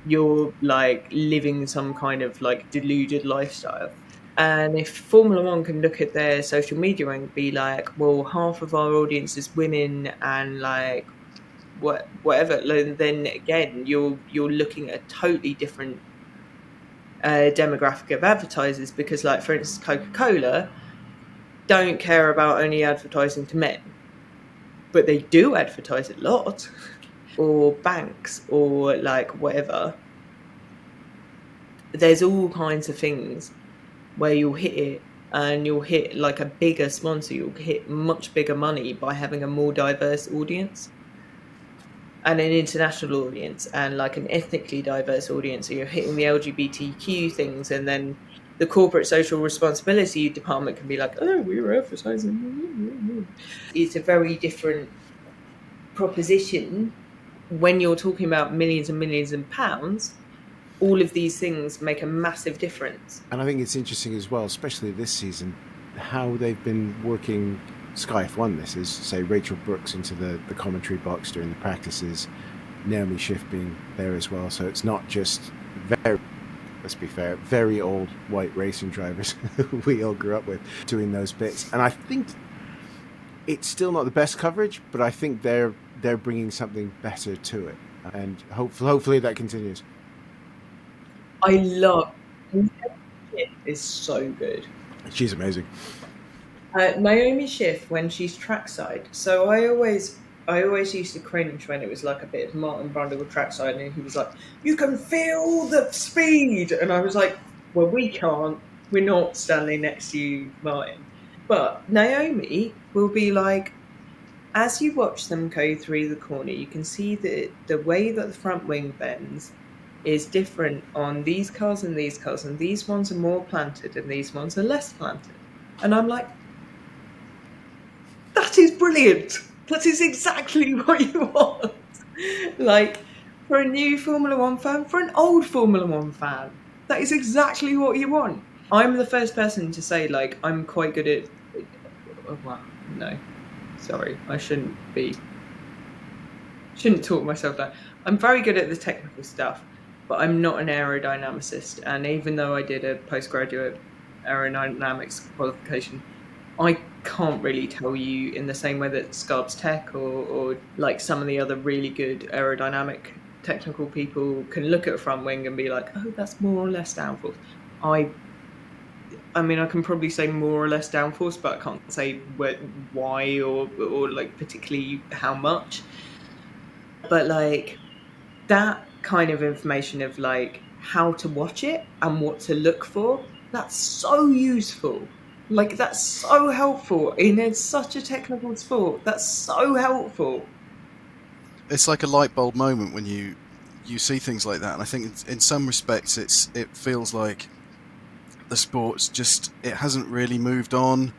[SPEAKER 4] you're like living some kind of like deluded lifestyle. And if Formula One can look at their social media and be like, well, half of our audience is women and like whatever, then again, you're looking at a totally different demographic of advertisers, because, like, for instance, Coca-Cola don't care about only advertising to men, but they do advertise a lot, or banks, or like whatever. There's all kinds of things where you'll hit it, and you'll hit like a bigger sponsor, you'll hit much bigger money by having a more diverse audience and an international audience and like an ethnically diverse audience. So you're hitting the LGBTQ things, and then the corporate social responsibility department can be like, oh, we were advertising. It's a very different proposition when you're talking about millions and millions of pounds. All of these things make a massive difference.
[SPEAKER 1] And I think it's interesting as well, especially this season, how they've been working Sky F1. This is, say, Rachel Brooks into the commentary box during the practices, Naomi Schiff being there as well. So it's not just let's be fair, very old white racing drivers who we all grew up with doing those bits. And I think it's still not the best coverage, but I think they're bringing something better to it. And hopefully that continues.
[SPEAKER 4] I love Schiff is so good.
[SPEAKER 1] She's amazing.
[SPEAKER 4] Naomi Schiff, when she's trackside. So I always used to cringe when it was like a bit of Martin Brundle trackside, and he was like, "You can feel the speed," and I was like, "Well, we can't. We're not standing next to you, Martin." But Naomi will be like, as you watch them go through the corner, you can see that the way that the front wing bends is different on these cars and these cars, and these ones are more planted and these ones are less planted. And I'm like, that is brilliant. That is exactly what you want. Like, for a new Formula One fan, for an old Formula One fan, that is exactly what you want. I'm the first person to say, like, I'm quite good at... Well, no. Sorry, I shouldn't talk myself down. I'm very good at the technical stuff, but I'm not an aerodynamicist. And even though I did a postgraduate aerodynamics qualification, I can't really tell you in the same way that Scarbs Tech or like some of the other really good aerodynamic technical people can look at a front wing and be like, oh, that's more or less downforce. I mean, I can probably say more or less downforce, but I can't say why or like particularly how much. But like that kind of information of like how to watch it and what to look for, that's so useful. Like, that's so helpful in such a technical sport. That's so helpful.
[SPEAKER 2] It's like a light bulb moment when you see things like that, and I think in some respects it feels like the sport's just, it hasn't really moved on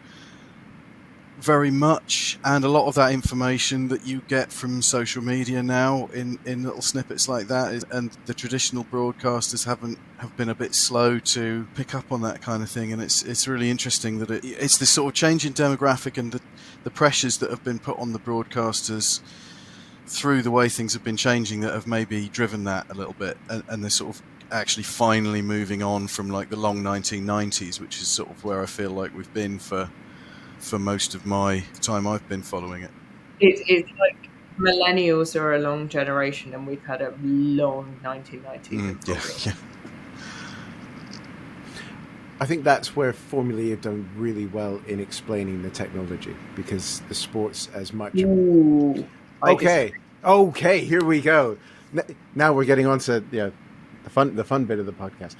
[SPEAKER 2] very much, and a lot of that information that you get from social media now in little snippets like that and the traditional broadcasters have been a bit slow to pick up on that kind of thing, and it's really interesting that it's this sort of change in demographic and the pressures that have been put on the broadcasters through the way things have been changing that have maybe driven that a little bit, and they're sort of actually finally moving on from like the long 1990s, which is sort of where I feel like we've been for most of my time I've been following it.
[SPEAKER 4] It's like millennials are a long generation, and we've had a long 1990s.
[SPEAKER 2] Yeah.
[SPEAKER 1] I think that's where Formula E have done really well in explaining the technology, because the sport's as much...
[SPEAKER 4] Ooh,
[SPEAKER 1] okay, here we go. Now we're getting on to the fun bit of the podcast.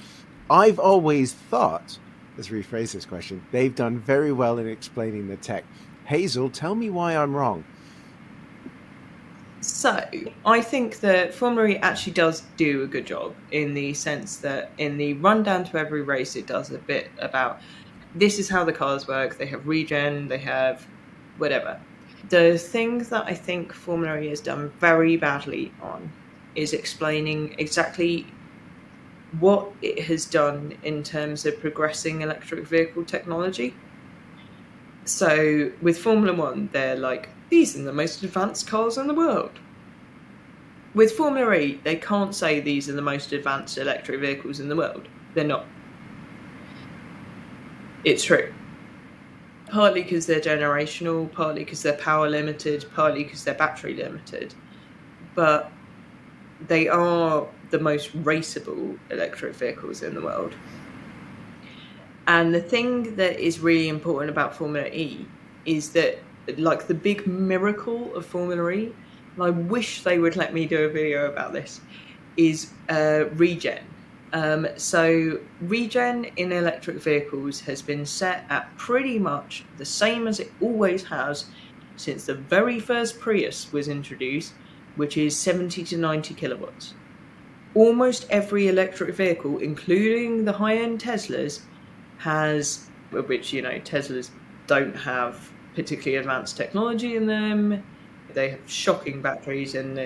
[SPEAKER 1] I've always thought, let's rephrase this question, they've done very well in explaining the tech. Hazel, tell me why I'm wrong.
[SPEAKER 4] So, I think that Formula E actually does do a good job in the sense that in the rundown to every race, it does a bit about this is how the cars work. They have regen, they have whatever. The thing that I think Formula E has done very badly on is explaining exactly what it has done in terms of progressing electric vehicle technology. So with Formula One, they're like, these are the most advanced cars in the world. With Formula E, they can't say these are the most advanced electric vehicles in the world. They're not. It's true. Partly because they're generational, partly because they're power limited, partly because they're battery limited. But they are the most raceable electric vehicles in the world. And the thing that is really important about Formula E is that, like, the big miracle of Formula E, and I wish they would let me do a video about this, is regen. So regen in electric vehicles has been set at pretty much the same as it always has since the very first Prius was introduced, which is 70 to 90 kilowatts. Almost every electric vehicle, including the high-end Teslas, has, which, you know, Teslas don't have particularly advanced technology in them. They have shocking batteries, and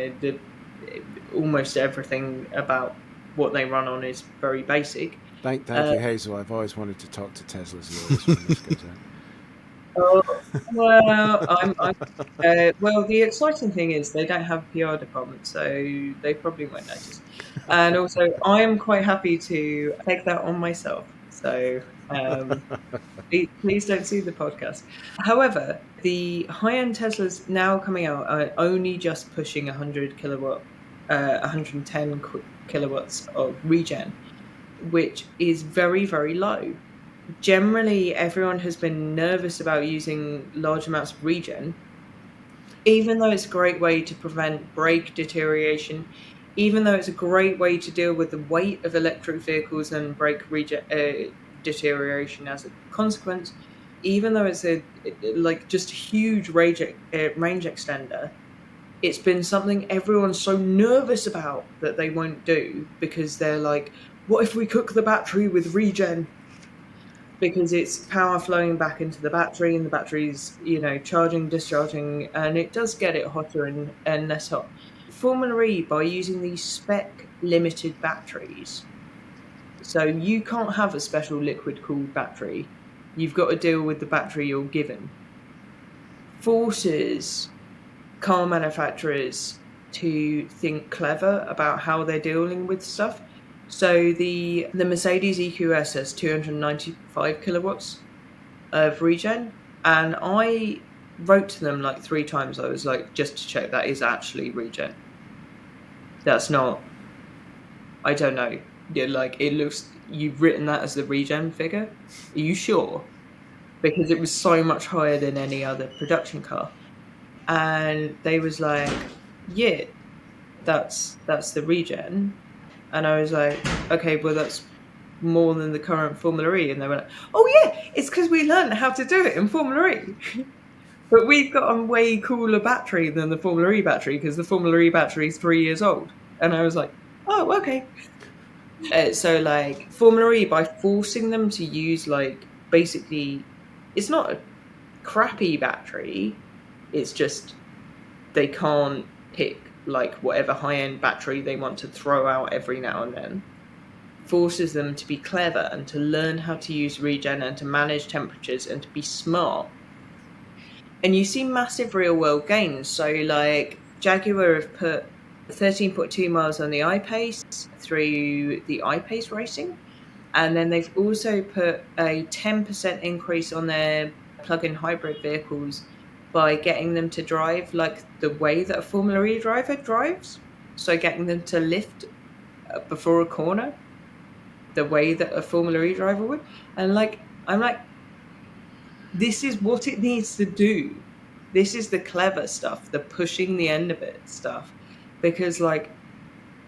[SPEAKER 4] almost everything about what they run on is very basic.
[SPEAKER 1] Thank you, Hazel. I've always wanted to talk to Tesla's lawyers when this goes out.
[SPEAKER 4] Well, the exciting thing is they don't have a PR department, so they probably won't notice. And also, I am quite happy to take that on myself. So please don't sue the podcast. However, the high-end Teslas now coming out are only just pushing 110 kilowatts of regen, which is very, very low. Generally, everyone has been nervous about using large amounts of regen, even though it's a great way to prevent brake deterioration, even though it's a great way to deal with the weight of electric vehicles and brake deterioration as a consequence, even though it's just a huge range extender. It's been something everyone's so nervous about that they won't do, because they're like, what if we cook the battery with regen? Because it's power flowing back into the battery, and the battery's, you know, charging, discharging, and it does get it hotter and less hot. Formula E, by using these spec limited batteries, so you can't have a special liquid cooled battery, you've got to deal with the battery you're given, forces car manufacturers to think clever about how they're dealing with stuff. So the Mercedes EQS has 295 kilowatts of regen, and I wrote to them like 3 times. I was like, just to check that is actually regen. That's not, I don't know. Yeah, like, it looks, you've written that as the regen figure. Are you sure? Because it was so much higher than any other production car. And they was like, yeah, that's the regen. And I was like, okay, well, that's more than the current Formula E. And they were like, oh yeah, it's because we learned how to do it in Formula E. But we've got a way cooler battery than the Formula E battery, because the Formula E battery is 3 years old. And I was like, oh, okay. So, like, Formula E, by forcing them to use, like, basically, it's not a crappy battery. It's just they can't pick, like, whatever high-end battery they want to throw out every now and then. Forces them to be clever and to learn how to use regen and to manage temperatures and to be smart. And you see massive real-world gains. So, like, Jaguar have put 13.2 miles on the I-Pace through the I-Pace racing. And then they've also put a 10% increase on their plug-in hybrid vehicles by getting them to drive like the way that a Formula E driver drives. So getting them to lift before a corner the way that a Formula E driver would. And like, I'm like, this is what it needs to do. This is the clever stuff, the pushing the end of it stuff. Because like,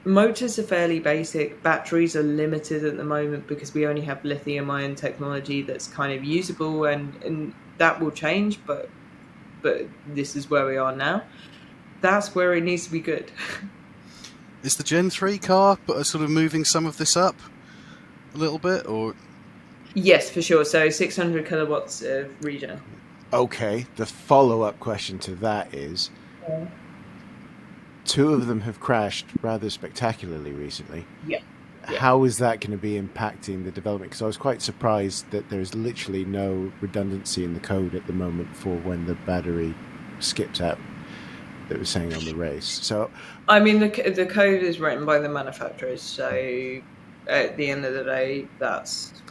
[SPEAKER 4] motors are fairly basic, batteries are limited at the moment because we only have lithium ion technology that's kind of usable, and that will change, but this is where we are now. That's where it needs to be good.
[SPEAKER 2] Is the Gen3 car sort of moving some of this up a little bit, or?
[SPEAKER 4] Yes, for sure. So 600 kilowatts of regen.
[SPEAKER 1] Okay, the follow-up question to that is, 2 of them have crashed rather spectacularly recently.
[SPEAKER 4] Yeah.
[SPEAKER 1] How is that going to be impacting the development? Because I was quite surprised that there's literally no redundancy in the code at the moment for when the battery skips out that was saying on the race. So, I
[SPEAKER 4] mean, the code is written by the manufacturers, so at the end of the day, that's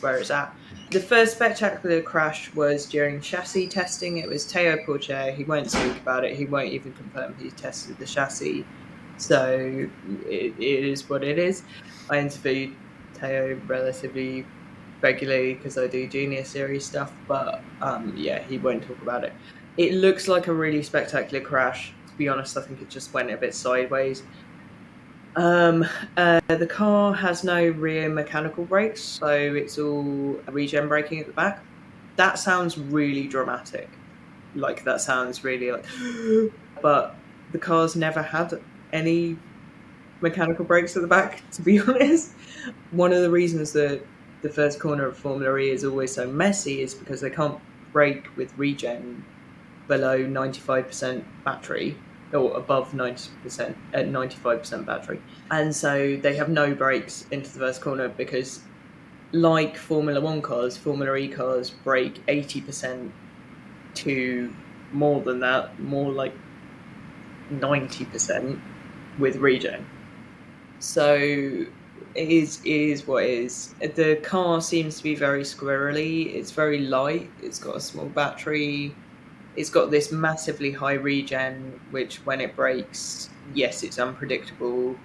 [SPEAKER 4] where it's at. The first spectacular crash was during chassis testing. It was Teo Porcher. He won't speak about it. He won't even confirm he tested the chassis. So it is what it is. I interview Teo relatively regularly because I do Junior Series stuff, but he won't talk about it. It looks like a really spectacular crash. To be honest, I think it just went a bit sideways. The car has no rear mechanical brakes, so it's all regen braking at the back. That sounds really dramatic. Like, that sounds really like... But the car's never had any mechanical brakes at the back, to be honest. One of the reasons that the first corner of Formula E is always so messy is because they can't brake with regen below 95% battery, or above 90% at 95% battery. And so they have no brakes into the first corner because, like Formula 1 cars, Formula E cars brake 80% to more than that, more like 90% with regen. So it is what it is. The car seems to be very squirrely. It's very light. It's got a small battery. It's got this massively high regen, which when it brakes, yes, it's unpredictable.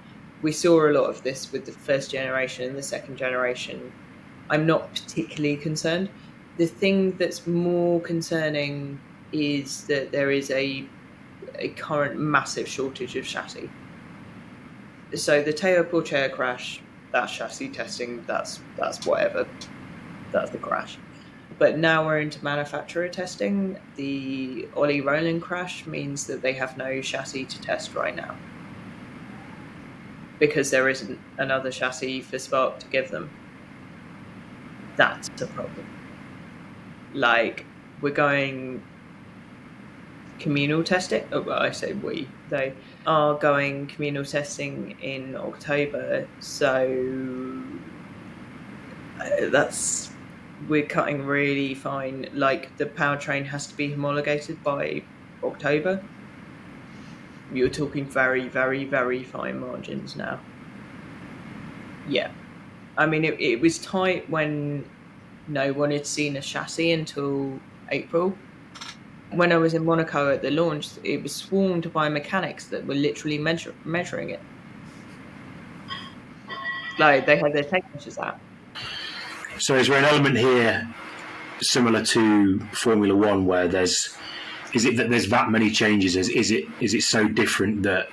[SPEAKER 4] We saw a lot of this with the first generation and the second generation. I'm not particularly concerned. The thing that's more concerning is that there is a current massive shortage of chassis. So the Teo Porcher crash, that's chassis testing, that's whatever. That's the crash. But now we're into manufacturer testing. The Ollie Rowland crash means that they have no chassis to test right now, because there isn't another chassis for Spark to give them. That's a problem. Like, we're going communal testing. Oh, well, I say we. They are going communal testing in October. So we're cutting really fine. Like, the powertrain has to be homologated by October. You're talking very, very, very fine margins now. Yeah. I mean, it was tight when no one had seen a chassis until April. When I was in Monaco at the launch, it was swarmed by mechanics that were literally measuring it. Like, they had their tape measures out.
[SPEAKER 3] So is there an element here similar to Formula One where is it that there's that many changes? Is it so different that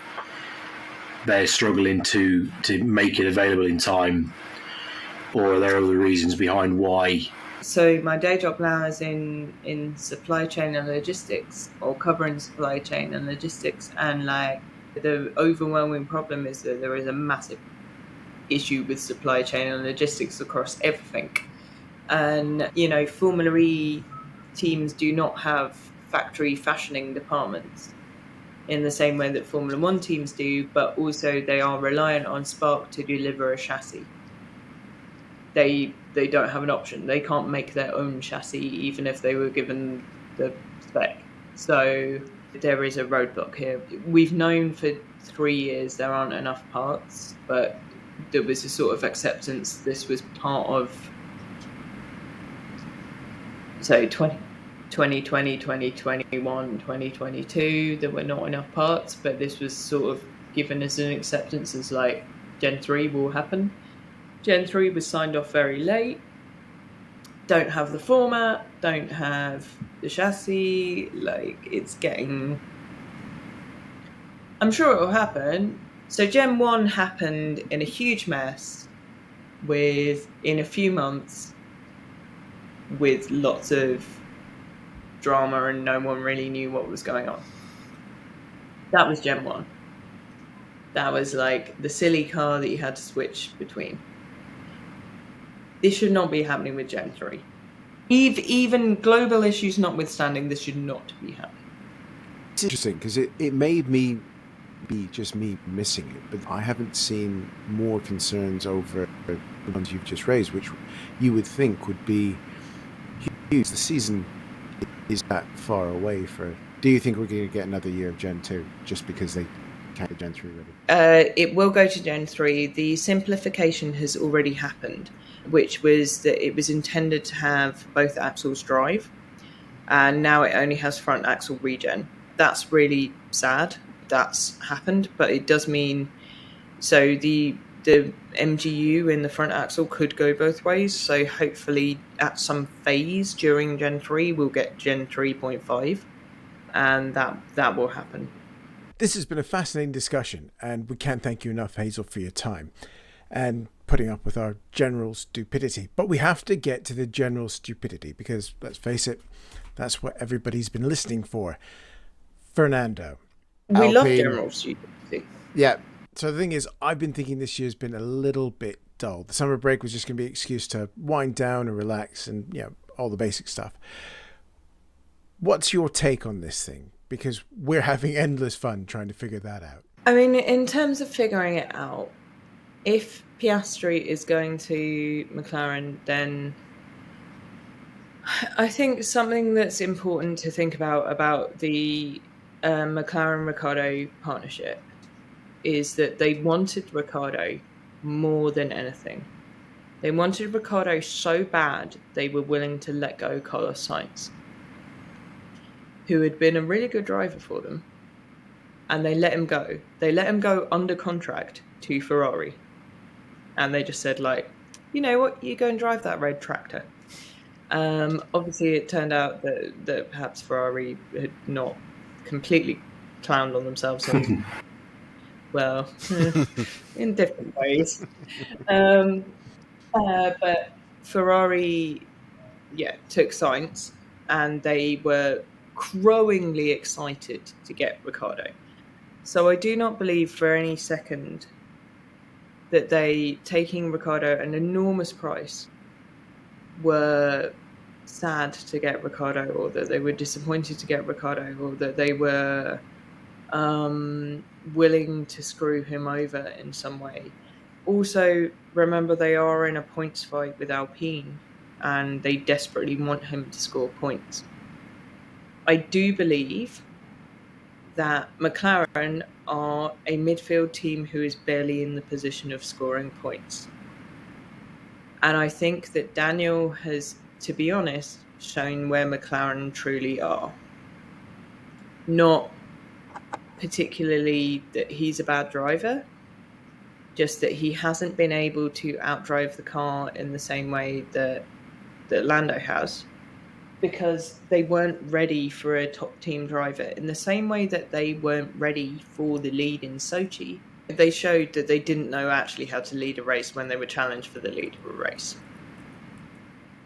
[SPEAKER 3] they're struggling to make it available in time, or are there other reasons behind why?
[SPEAKER 4] So my day job now is in supply chain and logistics, or covering supply chain and logistics, and like the overwhelming problem is that there is a massive issue with supply chain and logistics across everything. And, you know, Formula E teams do not have factory fashioning departments in the same way that Formula One teams do, but also they are reliant on Spark to deliver a chassis. They don't have an option. They can't make their own chassis, even if they were given the spec. So there is a roadblock here. We've known for 3 years there aren't enough parts, but there was a sort of acceptance this was part of, so 2020, 2021, 2022, there were not enough parts, but this was sort of given as an acceptance as like Gen 3 will happen. Gen 3 was signed off very late, don't have the format, don't have the chassis, like it's getting... I'm sure it will happen. So Gen 1 happened in a huge mess in a few months with lots of drama and no one really knew what was going on. That was Gen 1. That was like the silly car that you had to switch between. This should not be happening with Gen 3. Even global issues notwithstanding, this should not be happening.
[SPEAKER 1] It's interesting because it made me be just me missing it, but I haven't seen more concerns over the ones you've just raised, which you would think would be huge. The season is that far away do you think we're going to get another year of Gen 2 just because they can't get Gen 3 ready?
[SPEAKER 4] It will go to Gen 3. The simplification has already happened, which was that it was intended to have both axles drive, and now it only has front axle regen. That's really sad. that's happened, but it does mean so the MGU in the front axle could go both ways. So hopefully at some phase during Gen 3 we'll get Gen 3.5, and that will happen.
[SPEAKER 1] This has been a fascinating discussion, and we can't thank you enough, Hazel, for your time and putting up with our general stupidity. But we have to get to the general stupidity because, let's face it, that's what everybody's been listening for. Fernando.
[SPEAKER 4] We love general stupidity.
[SPEAKER 1] Yeah. So the thing is, I've been thinking this year's been a little bit dull. The summer break was just going to be an excuse to wind down and relax and, all the basic stuff. What's your take on this thing? Because we're having endless fun trying to figure that out.
[SPEAKER 4] I mean, in terms of figuring it out, if Piastri is going to McLaren, then I think something that's important to think about the McLaren-Ricciardo partnership is that they wanted Ricciardo more than anything. They wanted Ricciardo so bad they were willing to let go Carlos Sainz, who had been a really good driver for them, and they let him go. They let him go under contract to Ferrari, and they just said, like, you know what, you go and drive that red tractor. Obviously, it turned out that perhaps Ferrari had not completely clowned on themselves, and well, in different ways. But Ferrari, took Sainz, and they were crowingly excited to get Ricciardo. So I do not believe for any second that they, taking Ricciardo an enormous price, were sad to get Ricciardo, or that they were disappointed to get Ricciardo, or that they were willing to screw him over in some way. Also, remember, they are in a points fight with Alpine, and they desperately want him to score points. I do believe that McLaren are a midfield team who is barely in the position of scoring points. And I think that Daniel has, to be honest, shown where McLaren truly are. Not particularly that he's a bad driver, just that he hasn't been able to outdrive the car in the same way that Lando has, because they weren't ready for a top team driver in the same way that they weren't ready for the lead in Sochi. They showed that they didn't know actually how to lead a race when they were challenged for the lead of a race.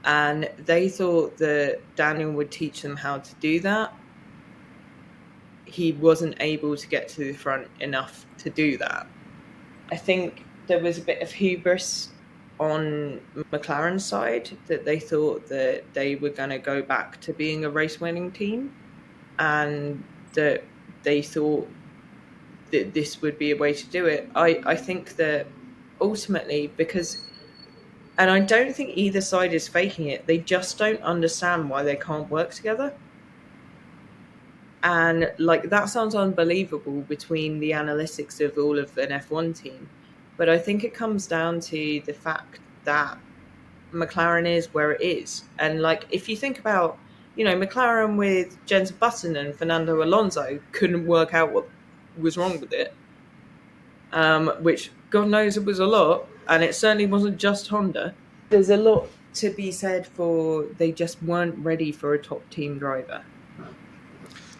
[SPEAKER 4] And they thought that Daniel would teach them how to do that. He wasn't able to get to the front enough to do that. I think there was a bit of hubris on McLaren's side, that they thought that they were going to go back to being a race-winning team, and that they thought that this would be a way to do it. I think that ultimately, because, and I don't think either side is faking it, they just don't understand why they can't work together. And like, that sounds unbelievable between the analytics of all of an F1 team. But I think it comes down to the fact that McLaren is where it is. And like, if you think about, McLaren with Jenson Button and Fernando Alonso couldn't work out what was wrong with it, which God knows it was a lot. And it certainly wasn't just Honda. There's a lot to be said for they just weren't ready for a top team driver.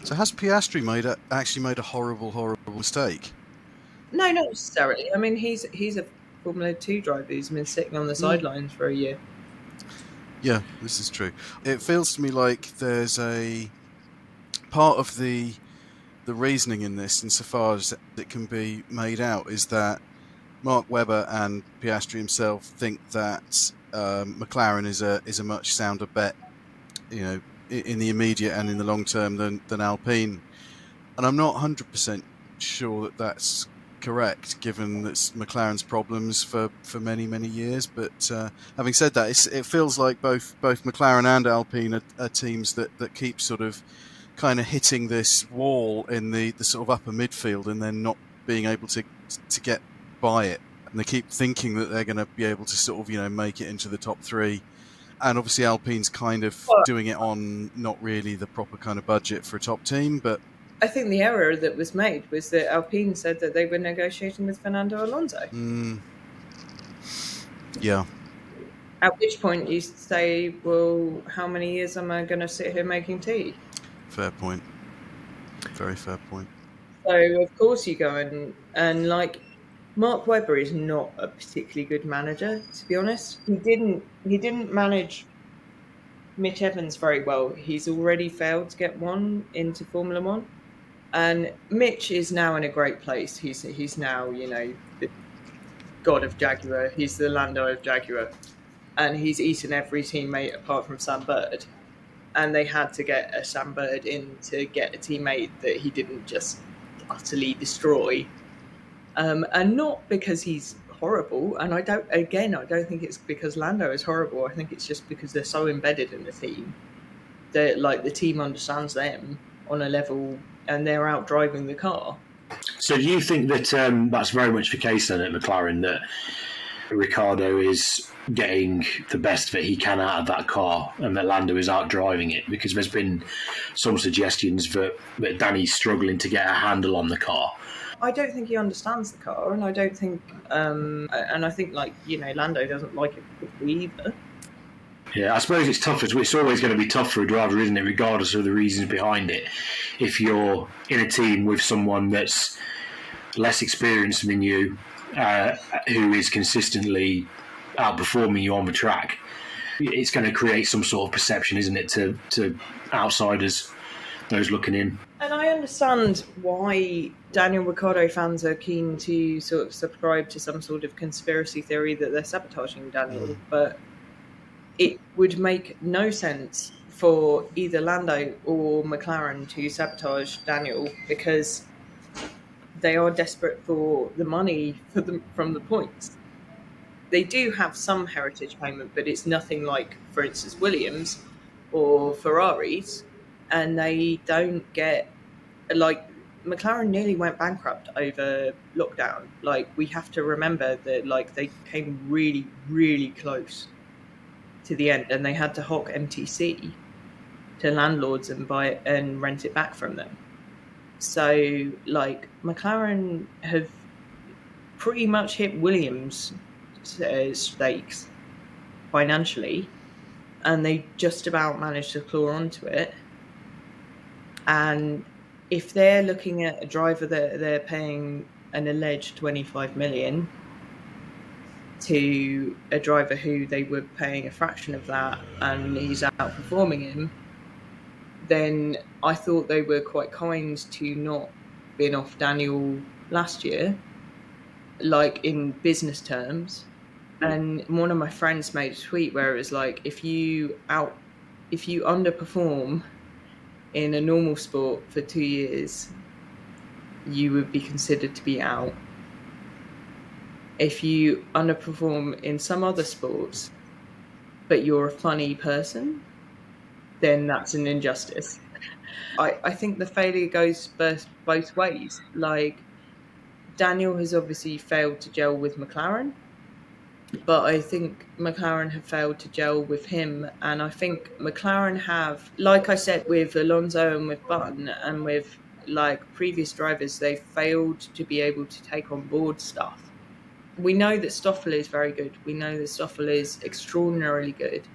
[SPEAKER 2] So has Piastri actually made a horrible mistake?
[SPEAKER 4] No, not necessarily. I mean, he's a Formula 2 driver who's been sitting on the sidelines for a year.
[SPEAKER 2] Yeah, this is true. It feels to me like there's a part of the reasoning in this, insofar as it can be made out, is that Mark Webber and Piastri himself think that McLaren is a much sounder bet, in the immediate and in the long term than Alpine. And I'm not 100% sure that that's correct, given that's McLaren's problems for many years. But having said that, it feels like both McLaren and Alpine are teams that keep sort of kind of hitting this wall in the sort of upper midfield and then not being able to get by it, and they keep thinking that they're going to be able to sort of make it into the top three. And obviously Alpine's kind of doing it on not really the proper kind of budget for a top team, but
[SPEAKER 4] I think the error that was made was that Alpine said that they were negotiating with Fernando Alonso.
[SPEAKER 2] Yeah.
[SPEAKER 4] At which point you say, well, how many years am I going to sit here making tea?
[SPEAKER 2] Fair point. Very fair point.
[SPEAKER 4] So of course you go and like Mark Webber is not a particularly good manager, to be honest. He didn't manage Mitch Evans very well. He's already failed to get one into Formula One. And Mitch is now in a great place. He's now, the god of Jaguar. He's the Lando of Jaguar. And he's eaten every teammate apart from Sam Bird. And they had to get a Sam Bird in to get a teammate that he didn't just utterly destroy. And not because he's horrible. And I don't think it's because Lando is horrible. I think it's just because they're so embedded in the team that like the team understands them on a level and they're out driving the car.
[SPEAKER 3] So do you think that that's very much the case then at McLaren, that Ricciardo is getting the best that he can out of that car and that Lando is out driving it? Because there's been some suggestions that Danny's struggling to get a handle on the car.
[SPEAKER 4] I don't think he understands the car, and I don't think, and I think Lando doesn't like it either.
[SPEAKER 3] Yeah, I suppose it's tough. It's always going to be tough for a driver, isn't it, regardless of the reasons behind it. If you're in a team with someone that's less experienced than you, who is consistently outperforming you on the track, it's going to create some sort of perception, isn't it, to outsiders, those looking in.
[SPEAKER 4] And I understand why Daniel Ricciardo fans are keen to sort of subscribe to some sort of conspiracy theory that they're sabotaging Daniel, but it would make no sense for either Lando or McLaren to sabotage Daniel because they are desperate for the money from the points. They do have some heritage payment, but it's nothing like, for instance, Williams or Ferraris, and they don't get, like, McLaren nearly went bankrupt over lockdown. Like, we have to remember that, like, they came really, really close to the end, and they had to hawk MTC to landlords and buy it and rent it back from them. So, like, McLaren have pretty much hit Williams' stakes financially, and they just about managed to claw onto it. And if they're looking at a driver that they're paying an alleged 25 million to a driver who they were paying a fraction of that and he's outperforming him, then I thought they were quite kind to not bin off Daniel last year, like in business terms. And one of my friends made a tweet where it was like, if you underperform in a normal sport for 2 years, you would be considered to be out. If you underperform in some other sports, but you're a funny person, then that's an injustice. I think the failure goes both ways. Like, Daniel has obviously failed to gel with McLaren, but I think McLaren have failed to gel with him. And I think McLaren have, like I said, with Alonso and with Button and with like previous drivers, they've failed to be able to take on board stuff. We know that Stoffel is very good. We know that Stoffel is extraordinarily good.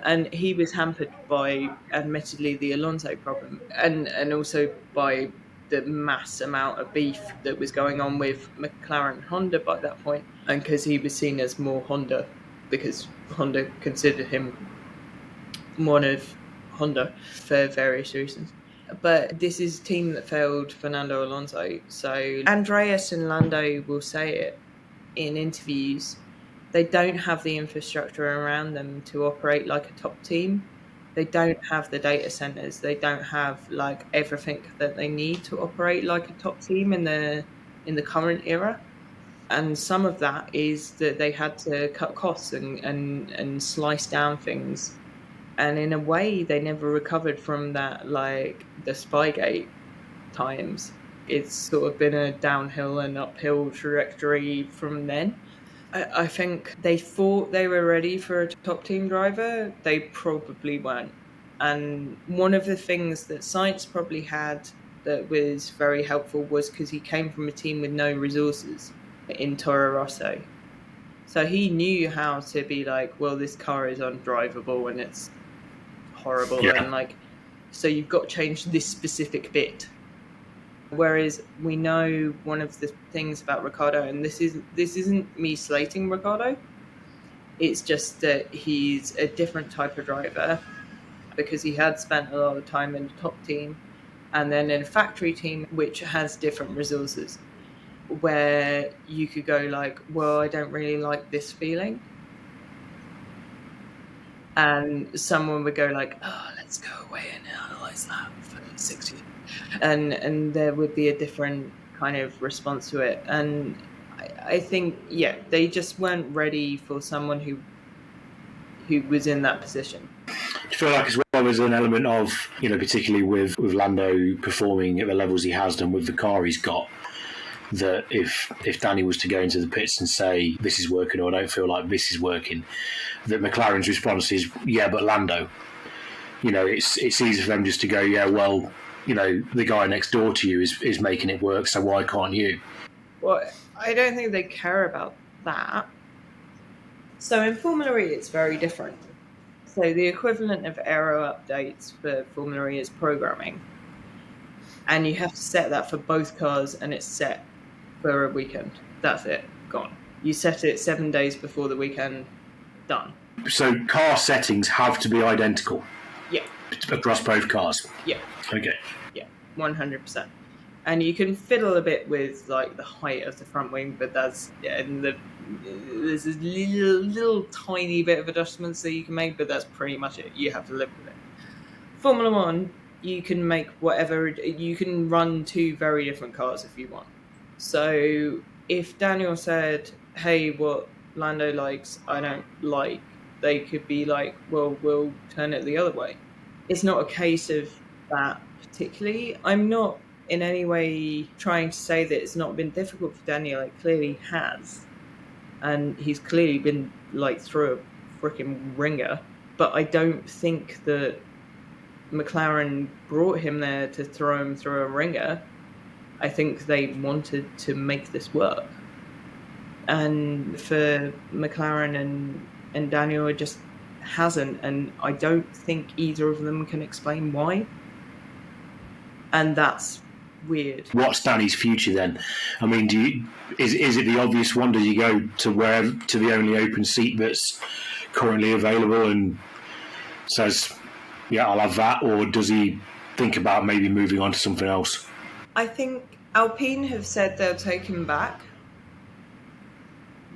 [SPEAKER 4] And he was hampered by, admittedly, the Alonso problem and also by the mass amount of beef that was going on with McLaren and Honda by that point. And because he was seen as more Honda, because Honda considered him one of Honda for various reasons. But this is a team that failed Fernando Alonso. So Andreas and Lando will say it in interviews. They don't have the infrastructure around them to operate like a top team. They don't have the data centers. They don't have like everything that they need to operate like a top team in the current era. And some of that is that they had to cut costs and slice down things. And in a way, they never recovered from that, like the Spygate times. It's sort of been a downhill and uphill trajectory from then. I think they thought they were ready for a top team driver. They probably weren't. And one of the things that Sainz probably had that was very helpful was because he came from a team with no resources in Toro Rosso. So he knew how to be like, well, this car is undrivable and it's horrible.
[SPEAKER 3] Yeah.
[SPEAKER 4] And like, so you've got to change this specific bit. Whereas we know one of the things about Ricciardo, and this isn't me slating Ricciardo, it's just that he's a different type of driver because he had spent a lot of time in the top team and then in a factory team which has different resources, where you could go like, well, I don't really like this feeling. And someone would go like, oh, let's go away and analyze that for 6 years. And there would be a different kind of response to it. And I think, yeah, they just weren't ready for someone who was in that position.
[SPEAKER 3] I feel like as well there's an element of, particularly with Lando performing at the levels he has done with the car he's got, that if Danny was to go into the pits and say this is working or I don't feel like this is working, that McLaren's response is, yeah, but Lando. It's easy for them just to go, yeah, well, the guy next door to you is making it work, so why can't you?
[SPEAKER 4] Well, I don't think they care about that. So in Formula E, it's very different. So the equivalent of aero updates for Formula E is programming. And you have to set that for both cars, and it's set for a weekend. That's it. Gone. You set it 7 days before the weekend. Done.
[SPEAKER 3] So car settings have to be identical?
[SPEAKER 4] Yeah.
[SPEAKER 3] Across both cars?
[SPEAKER 4] Yeah.
[SPEAKER 3] Okay.
[SPEAKER 4] Yeah, 100%. And you can fiddle a bit with like the height of the front wing, but there's a little tiny bit of adjustments that you can make, but that's pretty much it. You have to live with it. Formula One, you can make whatever, you can run two very different cars if you want. So if Daniel said, hey, what Lando likes, I don't like, they could be like, well, we'll turn it the other way. It's not a case of that particularly. I'm not in any way trying to say that it's not been difficult for Daniel. It clearly has. And he's clearly been like through a freaking ringer. But I don't think that McLaren brought him there to throw him through a ringer. I think they wanted to make this work. And for McLaren and Daniel, it just hasn't. And I don't think either of them can explain why. And that's weird.
[SPEAKER 3] What's Danny's future then? I mean, is it the obvious one? Do you go to the only open seat that's currently available and says, yeah, I'll have that, or does he think about maybe moving on to something else?
[SPEAKER 4] I think Alpine have said they'll take him back,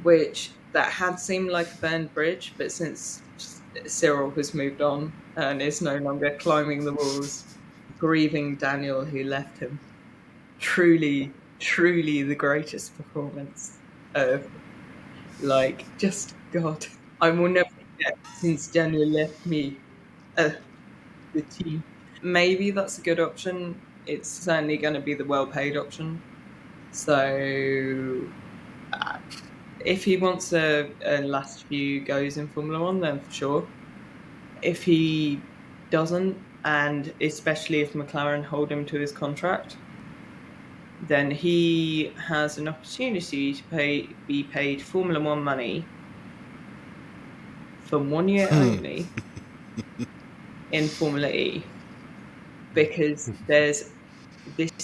[SPEAKER 4] which that had seemed like a burned bridge, but since Cyril has moved on and is no longer climbing the walls, grieving Daniel who left him, truly the greatest performance of, like, just God. I will never forget since Daniel left me the team. Maybe that's a good option. It's certainly going to be the well-paid option. So if he wants a last few goes in Formula One, then for sure. If he doesn't, and especially if McLaren hold him to his contract, then he has an opportunity to be paid Formula One money for 1 year only in Formula E, because this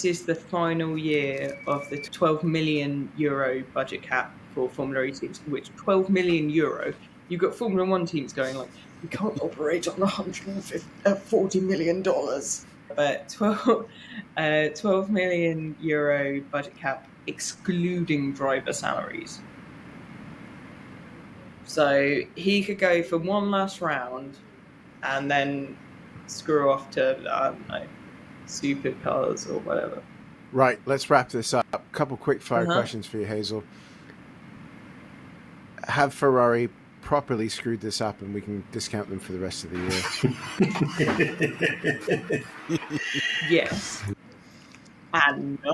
[SPEAKER 4] is the final year of the €12 million budget cap for Formula E teams, which €12 million, you've got Formula One teams going like, we can't operate on $140 million. But €12 million budget cap, excluding driver salaries. So he could go for one last round and then screw off to, I don't know, supercars or whatever.
[SPEAKER 1] Right, let's wrap this up. A couple quick fire questions for you, Hazel. Have Ferrari properly screwed this up and we can discount them for the rest of the year?
[SPEAKER 4] Yes. And no.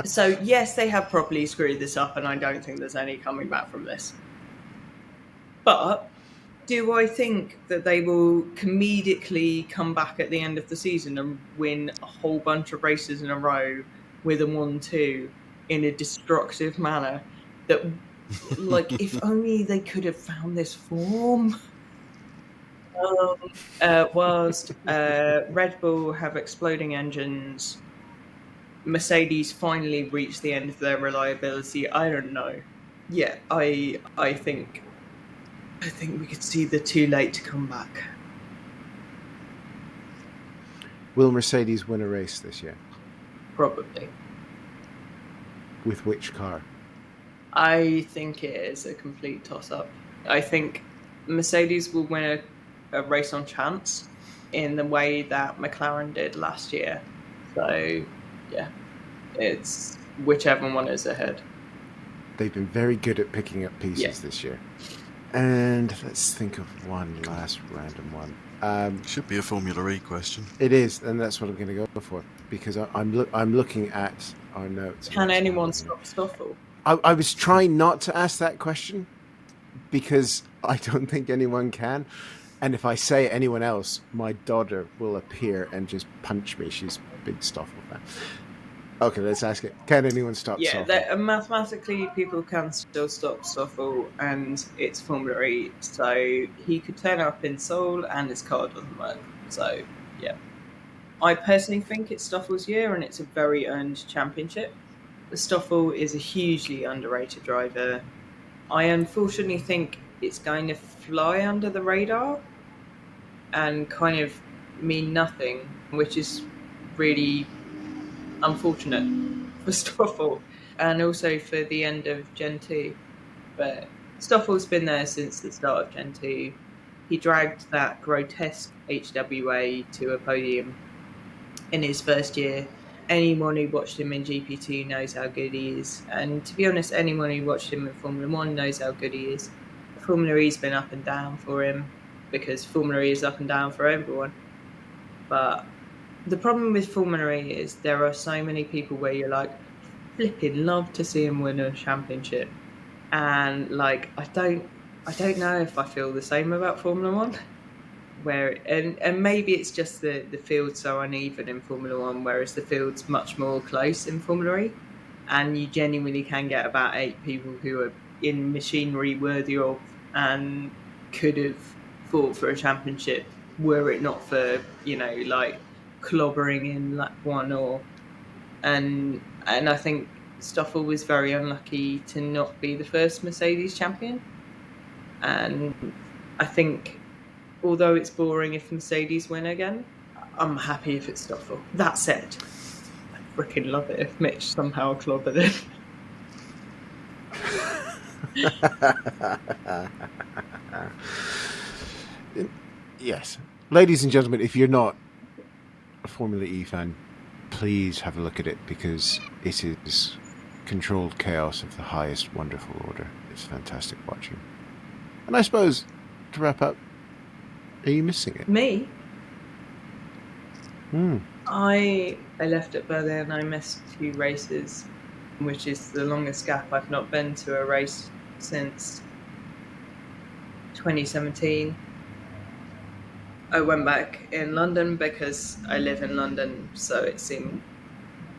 [SPEAKER 4] So yes, they have properly screwed this up, and I don't think there's any coming back from this. But Do I think that they will comedically come back at the end of the season and win a whole bunch of races in a row with a 1-2 in a destructive manner? That, like, if only they could have found this form. Whilst Red Bull have exploding engines, Mercedes finally reached the end of their reliability. I don't know. Yeah, I think we could see the too late to come back.
[SPEAKER 1] Will Mercedes win a race this year?
[SPEAKER 4] Probably.
[SPEAKER 1] With which car?
[SPEAKER 4] I think it is a complete toss-up. I think Mercedes will win a race on chance in the way that McLaren did last year. So, yeah, it's whichever one is ahead.
[SPEAKER 1] They've been very good at picking up pieces this year. And let's think of one last random one.
[SPEAKER 2] Should be a Formula E question.
[SPEAKER 1] It is, and that's what I'm going to go for, because I'm looking at our notes.
[SPEAKER 4] Can anyone stop Stoffel?
[SPEAKER 1] I was trying not to ask that question because I don't think anyone can. And if I say anyone else, my daughter will appear and just punch me. She's a big Stoffel fan. Okay, let's ask it. Can anyone stop Stoffel?
[SPEAKER 4] Yeah, mathematically, people can still stop Stoffel, and it's Formula E. So he could turn up in Seoul, and his car doesn't work. So, yeah. I personally think it's Stoffel's year, and it's a very earned championship. Stoffel is a hugely underrated driver. I unfortunately think it's going to fly under the radar and kind of mean nothing, which is really unfortunate for Stoffel and also for the end of Gen 2. But Stoffel's been there since the start of Gen 2. He dragged that grotesque HWA to a podium in his first year. Anyone who watched him in GP2 knows how good he is. And to be honest, anyone who watched him in Formula 1 knows how good he is. Formula E's been up and down for him because Formula E is up and down for everyone. But the problem with Formula E is there are so many people where you're like, flipping love to see him win a championship. And like, I don't know if I feel the same about Formula 1. And maybe it's just the field's so uneven in Formula 1, whereas the field's much more close in Formula E. And you genuinely can get about 8 people who are in machinery worthy of and could have fought for a championship were it not for, like clobbering in lap 1 and I think Stoffel was very unlucky to not be the first Mercedes champion. And I think although it's boring if Mercedes win again, I'm happy if it's Stoffel. That said, I'd freaking love it if Mitch somehow clobbered
[SPEAKER 1] it. Yes. Ladies and gentlemen, if you're not a Formula E fan, please have a look at it because it is controlled chaos of the highest wonderful order. It's fantastic watching. And I suppose, to wrap up, are you missing it?
[SPEAKER 4] Me? I left at Berlin. I missed 2 races, which is the longest gap. I've not been to a race since 2017. I went back in London because I live in London, so it seemed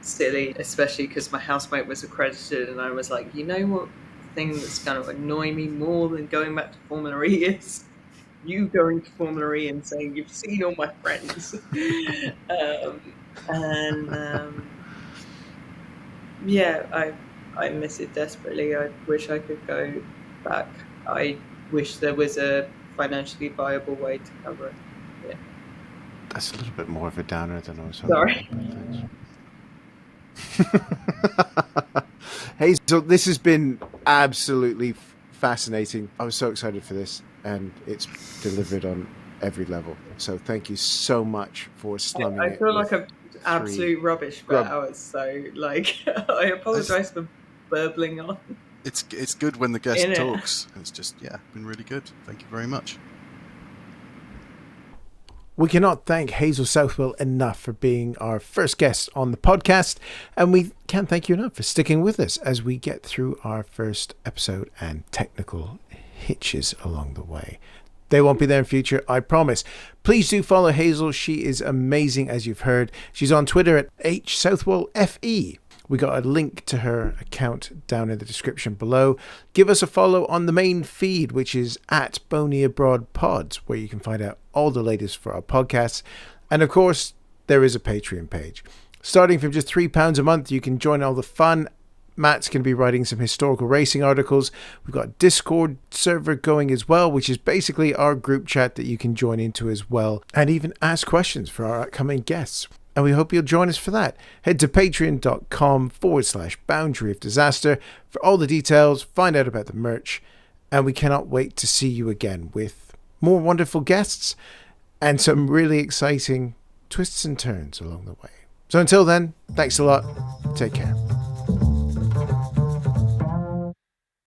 [SPEAKER 4] silly, especially because my housemate was accredited, and I was like, you know what thing that's going to annoy me more than going back to Formula E is you going to Formula E and saying you've seen all my friends. I miss it desperately. I wish I could go back. I wish there was a financially viable way to cover it. Yeah.
[SPEAKER 1] That's a little bit more of a downer than I was hoping.
[SPEAKER 4] Sorry.
[SPEAKER 1] Hey, so this has been absolutely fascinating. I was so excited for this, and it's delivered on every level. So thank you so much for slumming it.
[SPEAKER 4] I feel like I'm absolute rubbish for hours, so like I apologise for burbling on.
[SPEAKER 2] It's good when the guest talks. It's just been really good. Thank you very much.
[SPEAKER 1] We cannot thank Hazel Southwell enough for being our first guest on the podcast, and we can't thank you enough for sticking with us as we get through our first episode and technical hitches along the way. They won't be there in future, I promise. Please do follow Hazel. She is amazing, as you've heard. She's on Twitter at HSouthwellFE. We got a link to her account down in the description below. Give us a follow on the main feed, which is at Boney Abroad Pods, where you can find out all the latest for our podcasts. And of course, there is a Patreon page. Starting from just £3 a month, you can join all the fun. Matt's going to be writing some historical racing articles. We've got a Discord server going as well, which is basically our group chat that you can join into as well, and even ask questions for our upcoming guests. And we hope you'll join us for that. Head to patreon.com/boundary of disaster for all the details, find out about the merch, and we cannot wait to see you again with more wonderful guests and some really exciting twists and turns along the way. So until then, thanks a lot. Take care.